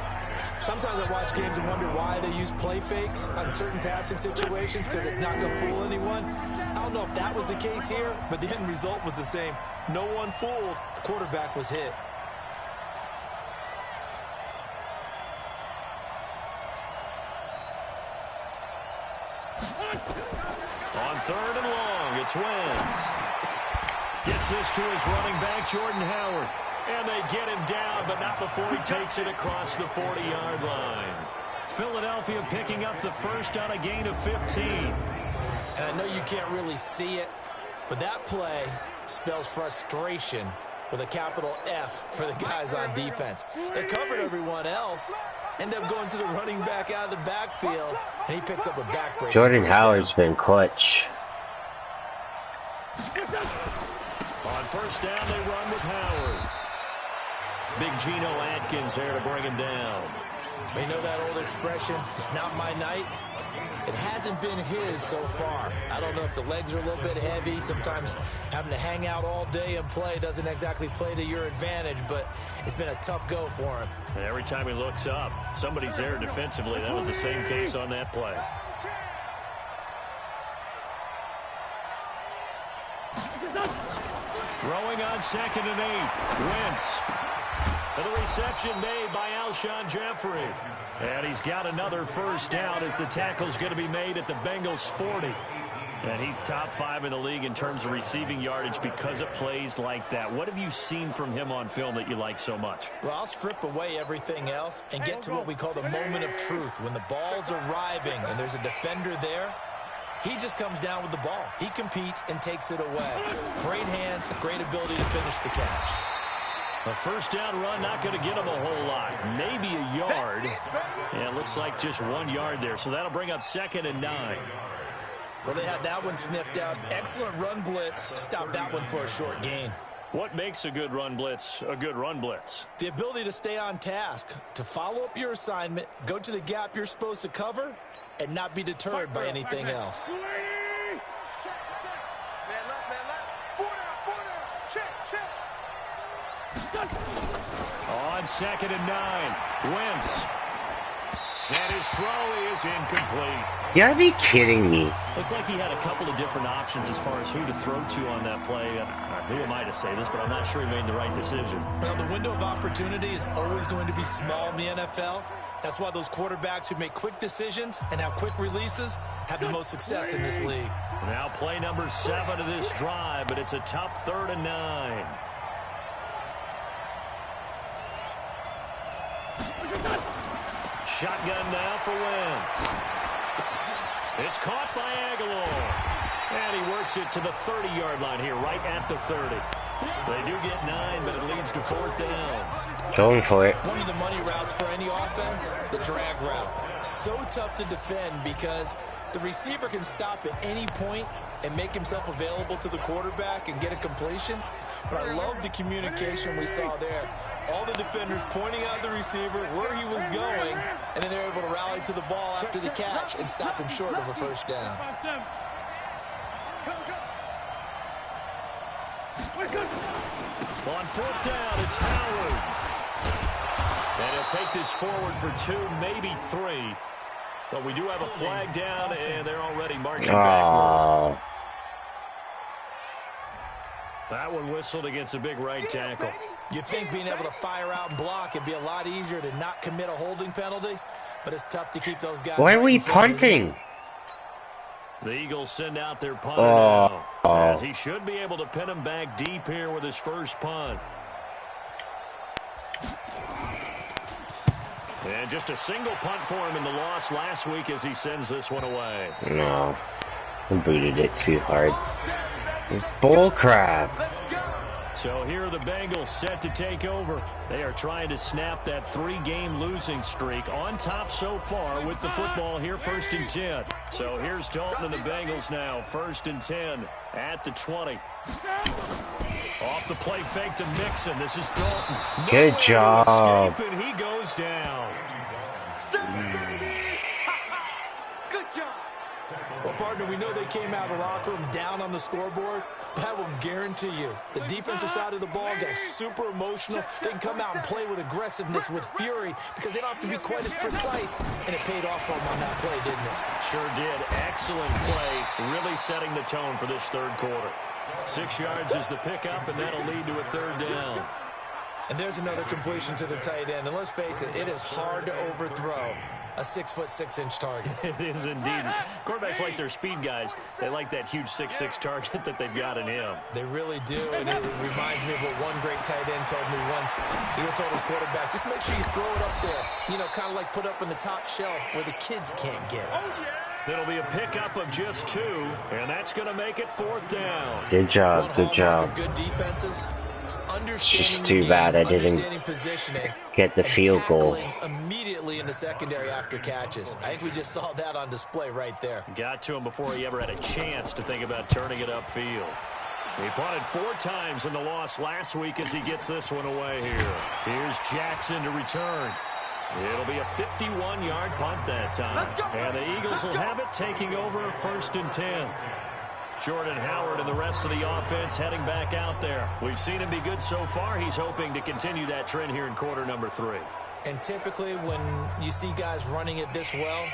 Sometimes I watch games and wonder why they use play fakes on certain passing situations because it's not going to fool anyone. I don't know if that was the case here, but the end result was the same. No one fooled. The quarterback was hit. On third and long, it's Wentz. Gets this to his running back, Jordan Howard. And they get him down, but not before he takes it across the 40-yard line. Philadelphia picking up the first on a gain of 15. And I know you can't really see it, but that play spells frustration with a capital F for the guys on defense. They covered everyone else, end up going to the running back out of the backfield, and he picks up a backbreaker. Jordan Howard's been clutch. On first down, they run with Howard. Big Geno Atkins there to bring him down. You know that old expression, it's not my night? It hasn't been his so far. I don't know if the legs are a little bit heavy. Sometimes having to hang out all day and play doesn't exactly play to your advantage, but it's been a tough go for him. And every time he looks up, somebody's there defensively. That was the same case on that play. Throwing on 2nd and 8. Wentz. And the reception made by Alshon Jeffrey. And he's got another first down as the tackle's going to be made at the Bengals 40. And he's top 5 in the league in terms of receiving yardage because it plays like that. What have you seen from him on film that you like so much? Well, I'll strip away everything else and get to what we call the moment of truth. When the ball's arriving and there's a defender there, he just comes down with the ball. He competes and takes it away. Great hands, great ability to finish the catch. A first down run, not going to get him a whole lot. Maybe a yard. Yeah, it looks like just 1 yard there. So that'll bring up 2nd and 9. Well, they had that one sniffed out. Excellent run blitz. Stop that one for a short gain. What makes a good run blitz a good run blitz? The ability to stay on task, to follow up your assignment, go to the gap you're supposed to cover, and not be deterred by anything else. Check. Man left. 4 down. Check. On 2nd and 9, Wentz. And his throw is incomplete. You gotta be kidding me. Looked like he had a couple of different options as far as who to throw to on that play. Who am I to say this, but I'm not sure he made the right decision. Well, the window of opportunity is always going to be small in the NFL. That's why those quarterbacks who make quick decisions and have quick releases have the most success in this league. Now play number 7 of this drive, but it's a tough 3rd and 9. Shotgun now for Wentz. It's caught by Aguilar. And he works it to the 30-yard line here, right at the 30. They do get 9, but it leads to 4th down. Going for it. One of the money routes for any offense, the drag route. So tough to defend because the receiver can stop at any point and make himself available to the quarterback and get a completion. But I love the communication we saw there. All the defenders pointing out the receiver, where he was going, and then they're able to rally to the ball after the catch and stop him short of a first down. On 4th down, it's Howard. And he'll take this forward for 2, maybe 3. But we do have a flag down, and they're already marching backward. That one whistled against a big right tackle. You'd think being able to fire out and block would be a lot easier to not commit a holding penalty, but it's tough to keep those guys. Why are we punting? The Eagles send out their punter now, as he should be able to pin him back deep here with his first punt. And just a single punt for him in the loss last week as he sends this one away. No, I booted it too hard. Bull crap. So here are the Bengals set to take over. They are trying to snap that 3-game losing streak on top so far with the football here, 1st and 10. So here's Dalton and the Bengals now, 1st and 10 at the 20. Off the play fake to Mixon. This is Dalton. Good job. Escape, and he goes down. Good job. Well, partner, we know they came out of the locker room down on the scoreboard, but I will guarantee you the defensive side of the ball got super emotional. They can come out and play with aggressiveness, with fury, because they don't have to be quite as precise, and it paid off for them on that play, didn't it? Sure did. Excellent play, really setting the tone for this 3rd quarter. 6 yards is the pickup, and that'll lead to a 3rd down. And there's another completion to the tight end, and let's face it, it is hard to overthrow a 6'6" target. It is indeed. Quarterbacks like their speed guys. They like that huge 6'6" target that they've got in him. They really do, and it reminds me of what one great tight end told me once. He told his quarterback, just make sure you throw it up there. You know, kind of like put up in the top shelf where the kids can't get it. It'll be a pickup of just 2, and that's going to make it 4th down. Good job, good job. Good defenses. It's just too bad I didn't get the field goal. Immediately in the secondary after catches. I think we just saw that on display right there. Got to him before he ever had a chance to think about turning it upfield. He punted 4 times in the loss last week as he gets this one away here. Here's Jackson to return. It'll be a 51-yard punt that time. And the Eagles will have it, taking over 1st and 10. Jordan Howard and the rest of the offense heading back out there. We've seen him be good so far. He's hoping to continue that trend here in quarter number 3. And typically when you see guys running it this well,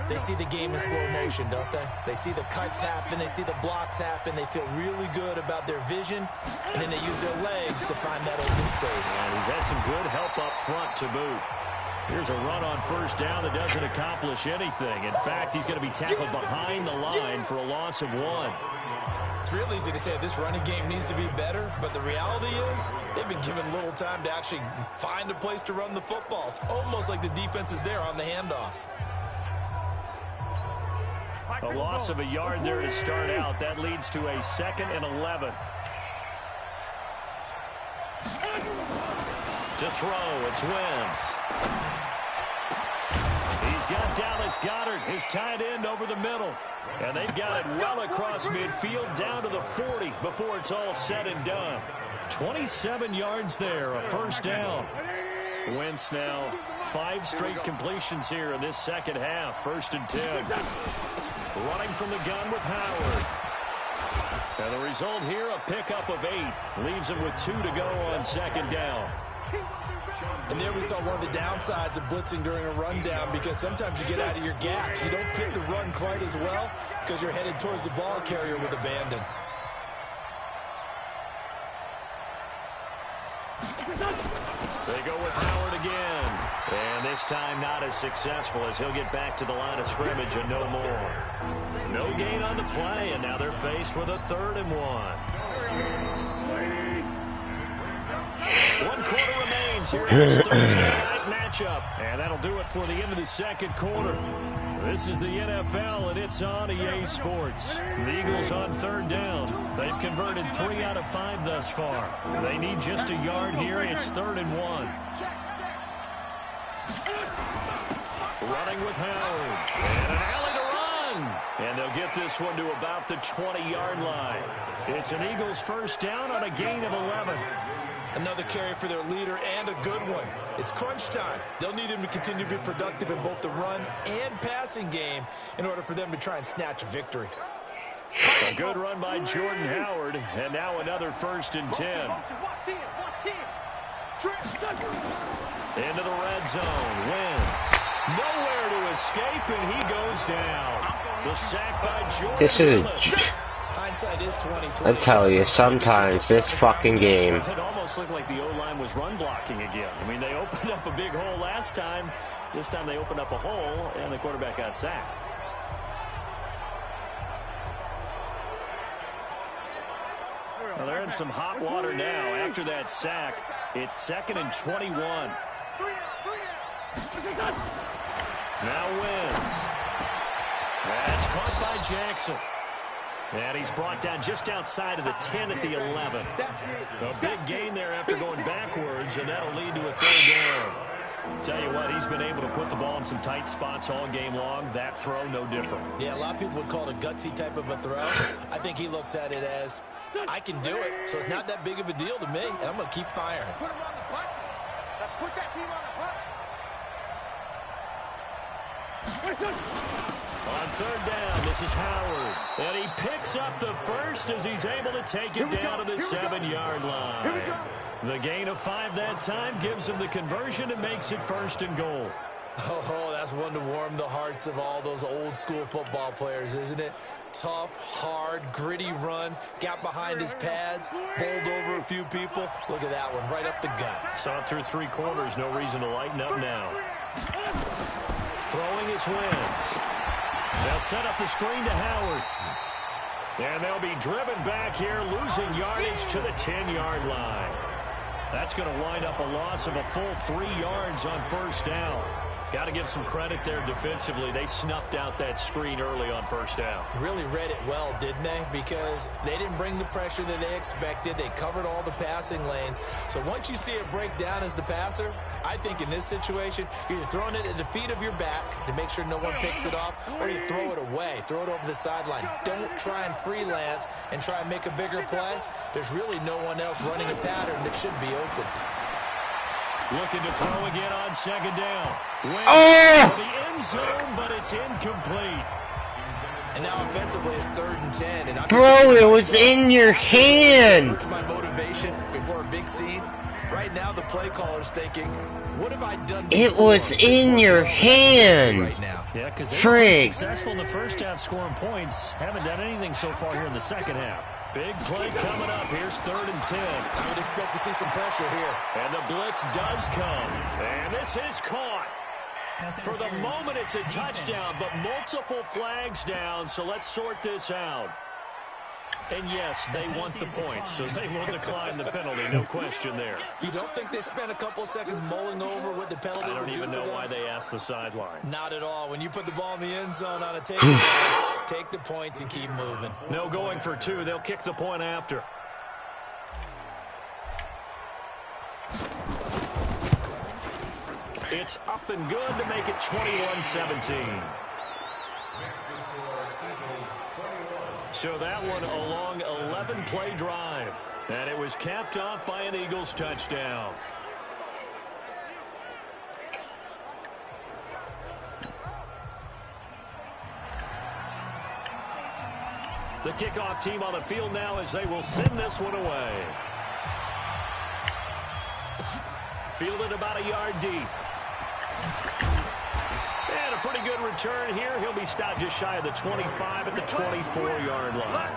they see the game in slow motion, don't they? They see the cuts happen. They see the blocks happen. They feel really good about their vision. And then they use their legs to find that open space. And he's had some good help up front to boot. Here's a run on first down that doesn't accomplish anything. In fact, he's going to be tackled behind the line for a loss of 1. It's real easy to say this running game needs to be better, but the reality is they've been given little time to actually find a place to run the football. It's almost like the defense is there on the handoff. A loss of a yard there to start out. That leads to a 2nd and 11. To throw, it's Wentz. He's got Dallas Goedert, his tight end, over the middle. And they've got it well across midfield down to the 40 before it's all said and done. 27 yards there, a first down. Wentz now 5 straight completions here in this second half. 1st and 10. Running from the gun with Howard. And the result here, a pickup of 8. Leaves him with 2 to go on 2nd down. And there we saw one of the downsides of blitzing during a rundown, because sometimes you get out of your gaps. You don't fit the run quite as well because you're headed towards the ball carrier with abandon. They go with Howard again. And this time not as successful, as he'll get back to the line of scrimmage and no more. No gain on the play, and now they're faced with a 3rd and 1. 1 quarter remains here in this Thursday night matchup. And that'll do it for the end of the 2nd quarter. This is the NFL, and it's on EA Sports. The Eagles on 3rd down. They've converted 3 out of 5 thus far. They need just a yard here. It's 3rd and 1. Running with Howard. And an alley to run. And they'll get this one to about the 20-yard line. It's an Eagles first down on a gain of 11. Another carry for their leader, and a good one. It's crunch time. They'll need him to continue to be productive in both the run and passing game in order for them to try and snatch a victory. A good run by Jordan Howard, and now another 1st and 10. Into the red zone. Wentz. Nowhere to escape, and he goes down. The sack by Jordan. This is Hindsight is 20/20. I tell you, sometimes this fucking game. It almost looked like the O-line was run blocking again. I mean, they opened up a big hole last time. This time they opened up a hole, and the quarterback got sacked. Well, they're in some hot water now. After that sack, it's 2nd and 21. Now Wentz. That's caught by Jackson. And he's brought down just outside of the 10 at the 11. A big gain there after going backwards, and that'll lead to a 3rd down. Tell you what, he's been able to put the ball in some tight spots all game long. That throw, no different. Yeah, a lot of people would call it a gutsy type of a throw. I think he looks at it as, I can do it, so it's not that big of a deal to me, and I'm going to keep firing. Put him on the buses. Let's put that team on the bus. On 3rd down, this is Howard. And he picks up the first as he's able to take it down to the 7-yard line. The gain of 5 that time gives him the conversion and makes it 1st and goal. Oh, that's one to warm the hearts of all those old school football players, isn't it? Tough, hard, gritty run, got behind his pads, bowled over a few people. Look at that one, right up the gut. Saw it through 3 quarters, no reason to lighten up now. Throwing his Wentz. They'll set up the screen to Howard. And they'll be driven back here, losing yardage to the 10-yard line. That's going to wind up a loss of a full 3 yards on 1st down. Got to give some credit there defensively. They snuffed out that screen early on 1st down. Really read it well, didn't they? Because they didn't bring the pressure that they expected. They covered all the passing lanes. So once you see it break down as the passer, I think in this situation, you're either throwing it at the feet of your back to make sure no one picks it off, or you throw it away, throw it over the sideline. Don't try and freelance and try and make a bigger play. There's really no one else running a pattern that should be open. Looking to throw again on 2nd down. Wentz to the end zone, but it's incomplete. And now offensively it's 3rd and 10. And Bro, it was in your hand. What's my motivation before a big scene? Right now the play caller's thinking, what have I done? It was in your hand. Right now. Yeah, because they were successful in the first half scoring points. Haven't done anything so far here in the second half. Big play coming up. Here's 3rd and 10. I would expect to see some pressure here. And the blitz does come. And this is caught. For the moment, it's a touchdown, but multiple flags down, so let's sort this out. And yes, they want the points, so they will decline the penalty, no question there. You don't think they spent a couple seconds mulling over what the penalty I would don't do even for know them? why they asked the sideline. Not at all. When you put the ball in the end zone on a takeaway, take the points and keep moving. No going for two. They'll kick the point after. It's up and good to make it 21-17. So that one a long 11-play drive. And it was capped off by an Eagles touchdown. The kickoff team on the field now as they will send this one away. Fielded about a yard deep. And a pretty good return here. He'll be stopped just shy of the 25 at the 24-yard line.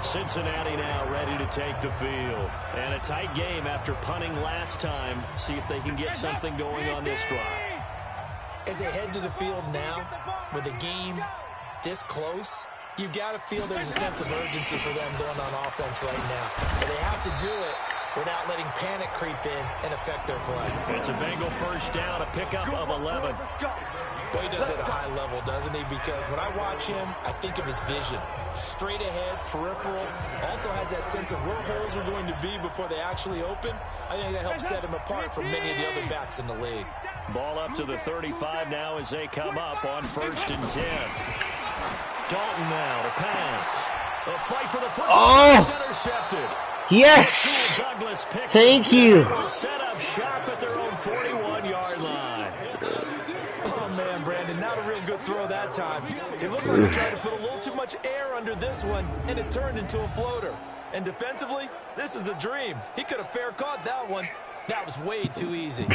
Cincinnati now ready to take the field. And a tight game after punting last time. See if they can get something going on this drive. As they head to the field now, with the game this close, you've got to feel there's a sense of urgency for them going on offense right now. But they have to do it without letting panic creep in and affect their play. It's a Bengal first down, a pickup of 11. Boy, he does it at a high level, doesn't he? Because when I watch him, I think of his vision. Straight ahead, peripheral, also has that sense of where holes are going to be before they actually open. I think that helps set him apart from many of the other backs in the league. Ball up to the 35 now as they come up on 1st and 10. Dalton now to pass. A fight for the football. Is intercepted. Yes! Douglas picks Thank it. you. Will set up shop at their own 41-yard line. Oh, man, Brandon, not a real good throw that time. It looked like he tried to put a little too much air under this one, and it turned into a floater. And defensively, this is a dream. He could have fair caught that one. That was way too easy.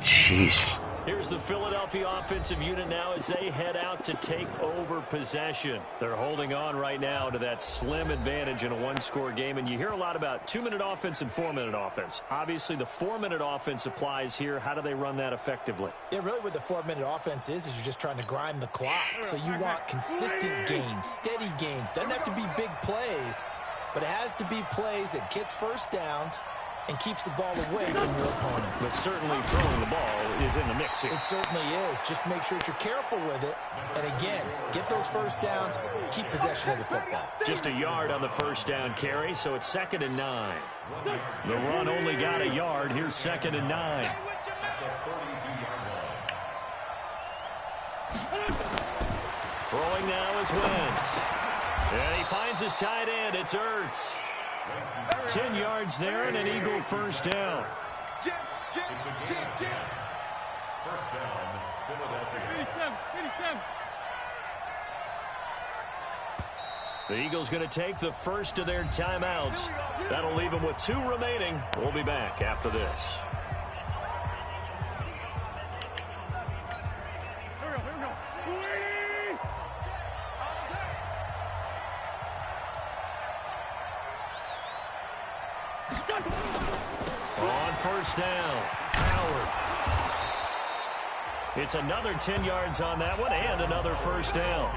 Jeez. Here's the Philadelphia offensive unit now as they head out to take over possession. They're holding on right now to that slim advantage in a one-score game. And you hear a lot about 2-minute offense and 4-minute offense. Obviously, the 4-minute offense applies here. How do they run that effectively? Yeah, really what the 4-minute offense is you're just trying to grind the clock. So you want consistent gains, steady gains. Doesn't have to be big plays, but it has to be plays that gets first downs and keeps the ball away from your opponent. But certainly throwing the ball is in the mix here. It certainly is. Just make sure that you're careful with it. And again, get those first downs, keep possession of the football. Just a yard on the first down carry, so it's 2nd and 9. The run only got a yard. Here's 2nd and 9. Throwing now is Wentz. And he finds his tight end. It's Ertz. 10 yards there and an Eagle first down. First down, Philadelphia. The Eagles going to take the first of their timeouts. That'll leave them with 2 remaining. We'll be back after this. On first down, Howard. It's another 10 yards on that one and another first down.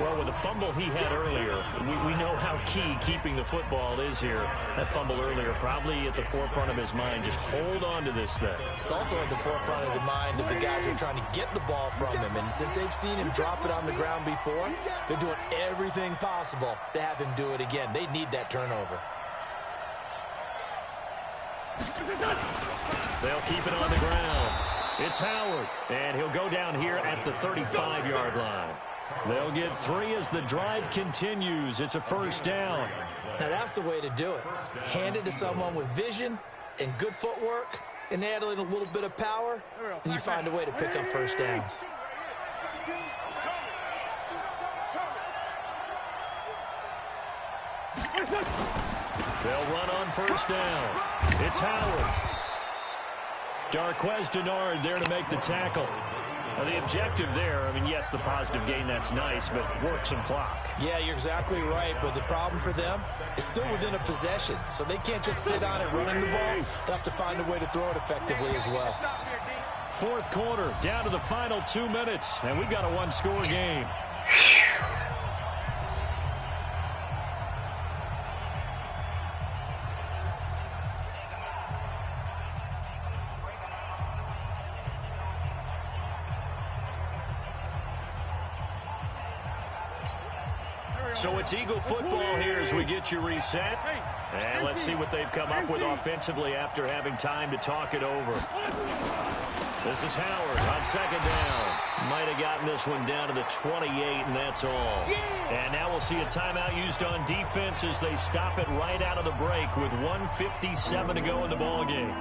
Well, with the fumble he had earlier, we know how key keeping the football is here. That fumble earlier probably at the forefront of his mind. Just hold on to this thing. It's also at the forefront of the mind of the guys who are trying to get the ball from him. And since they've seen him drop it on the ground before, they're doing everything possible to have him do it again. They need that turnover. They'll keep it on the ground. It's Howard, and he'll go down here at the 35-yard line. They'll get 3 as the drive continues. It's a first down. Now, that's the way to do it. Hand it to someone with vision and good footwork and add in a little bit of power, and you find a way to pick up first downs. They'll run on first down. It's Howard. Darquez Denard there to make the tackle. Well, the objective there, I mean, yes, the positive gain, that's nice, but work some clock. Yeah, you're exactly right, but the problem for them is still within a possession, so they can't just sit on it running the ball. They'll have to find a way to throw it effectively as well. Fourth quarter, down to the final 2 minutes, and we've got a one-score game. So it's Eagle football here as we get you reset. And let's see what they've come up with offensively after having time to talk it over. This is Howard on second down. Might have gotten this one down to the 28, and that's all. And now we'll see a timeout used on defense as they stop it right out of the break with 1:57 to go in the ballgame.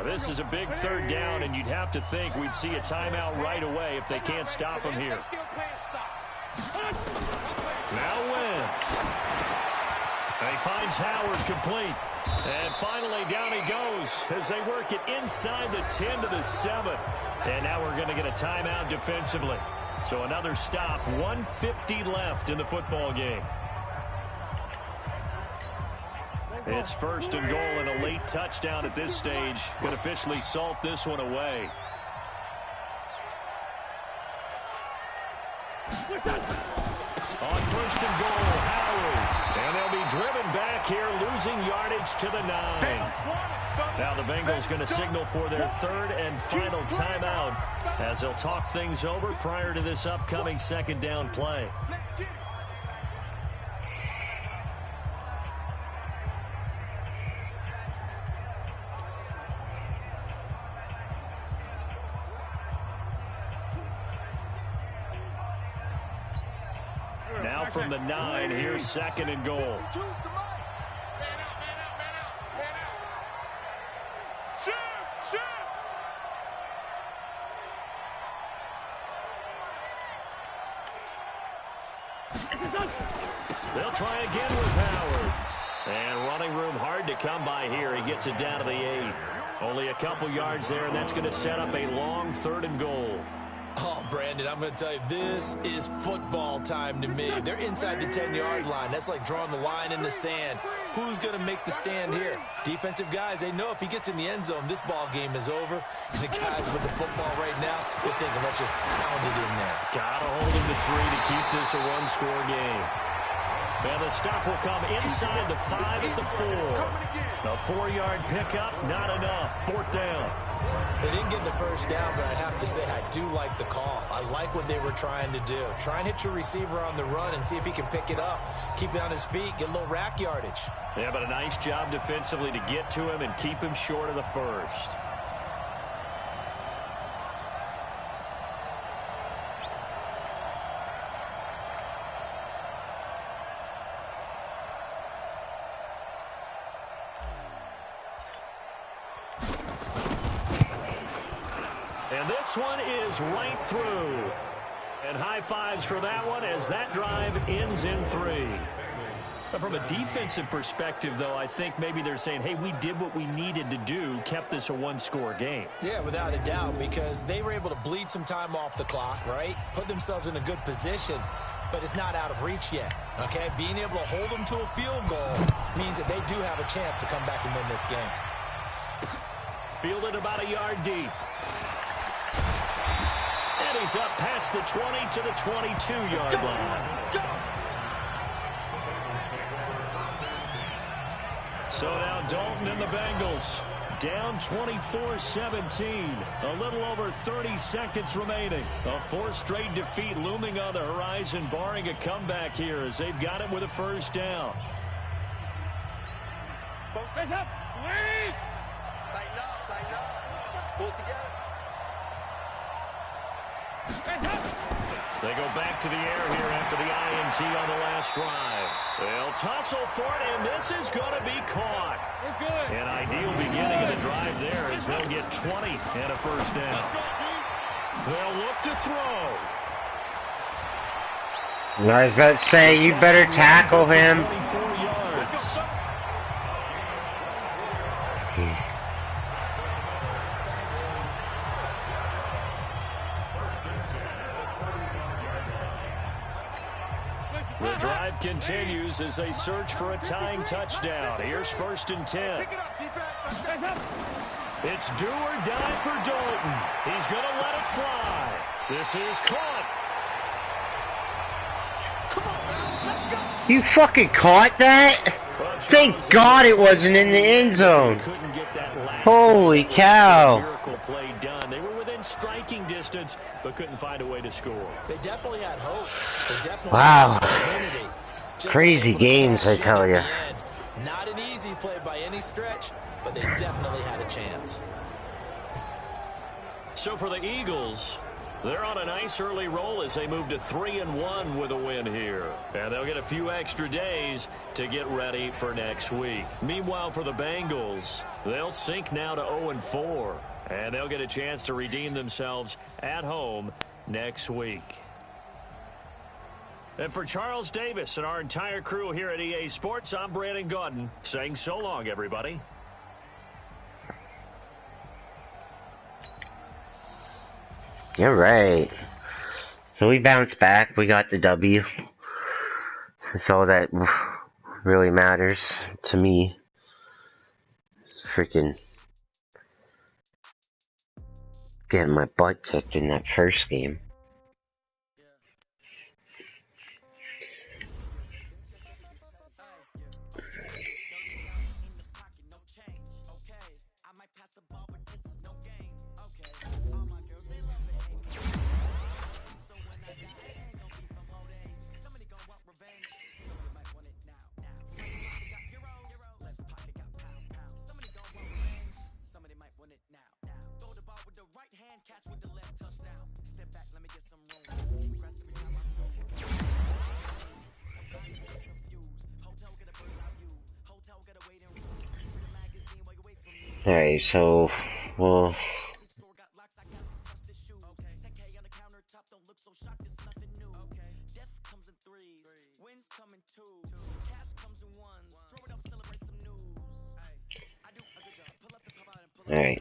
This is a big third down, and you'd have to think we'd see a timeout right away if they can't stop him here. Now Wentz. And he finds Howard complete. And finally down he goes as they work it inside the 10 to the 7. And now we're going to get a timeout defensively. So another stop, 1:50 left in the football game. It's first and goal, and a late touchdown at this stage could officially salt this one away. On first and goal, Howard. And they'll be driven back here, losing yardage to the 9. Now the Bengals going to signal for their third and final timeout as they'll talk things over prior to this upcoming second down play. Now from the 9, here's second and goal. They'll try again with Howard. And running room hard to come by here. He gets it down to the 8. Only a couple yards there, and that's going to set up a long third and goal. Oh, Brandon, I'm going to tell you, this is football time to me. They're inside the 10-yard line. That's like drawing the line in the sand. Who's going to make the stand here? Defensive guys, they know if he gets in the end zone, this ball game is over. And the guys with the football right now, they're thinking, let's just pound it in there. Got to hold him to 3 to keep this a one-score game. And the stop will come inside the 5 at the 4. A 4-yard pickup, not enough. Fourth down. They didn't get the first down, but I have to say I do like the call. I like what they were trying to do. Try and hit your receiver on the run and see if he can pick it up. Keep it on his feet, get a little rack yardage. Yeah, but a nice job defensively to get to him and keep him short of the first. And this one is right through. And high fives for that one as that drive ends in 3. From a defensive perspective, though, I think maybe they're saying, hey, we did what we needed to do, kept this a one-score game. Yeah, without a doubt, because they were able to bleed some time off the clock, right? Put themselves in a good position, but it's not out of reach yet, okay? Being able to hold them to a field goal means that they do have a chance to come back and win this game. Fielded about a yard deep. And he's up past the 20 to the 22-yard line. So now Dalton and the Bengals down 24-17. A little over 30 seconds remaining. A 4th straight defeat looming on the horizon, barring a comeback here as they've got it with a first down. Both hands up. Wait. Tighten up, tighten up. Pull it together. They go back to the air here after the INT on the last drive. They'll tussle for it, and this is going to be caught. An ideal beginning of the drive there as they'll get 20 and a first down. They'll look to throw. I was about to say, you better tackle him. 24 yards. The drive continues as they search for a tying touchdown. Here's 1st and 10. Pick it up, defense. It's do or die for Dalton. He's going to let it fly. This is caught. Come on, man. Let's go. You fucking caught that? Thank God it wasn't in the end zone. Couldn't get that last Holy one. cow. Miracle play done. They were within striking distance, but couldn't find a way to score. They definitely had hope. They definitely Wow. had opportunity. Just Crazy unable to games, cash I in tell at ya. the end. Not an easy play by any stretch, but they definitely had a chance. So for the Eagles, they're on a nice early roll as they move to 3-1 with a win here. And they'll get a few extra days to get ready for next week. Meanwhile, for the Bengals, they'll sink now to 0-4. And they'll get a chance to redeem themselves at home next week. And for Charles Davis and our entire crew here at EA Sports, I'm Brandon Gaudin saying so long, everybody. You're right. So we bounced back. We got the W. That's all that really matters to me. Freaking getting my butt kicked in that first game. Alright, so we'll Alright.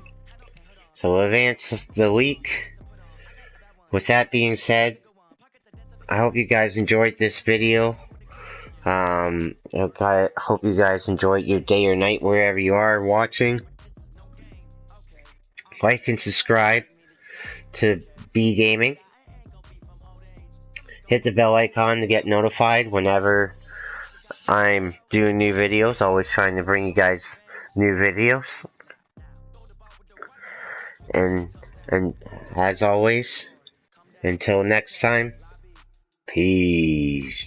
So we'll advance the week. With that being said, I hope you guys enjoyed this video. I hope you guys enjoyed your day or night wherever you are watching. Like and subscribe to B Gaming. Hit the bell icon to get notified whenever I'm doing new videos. Always trying to bring you guys new videos. And as always, until next time, peace.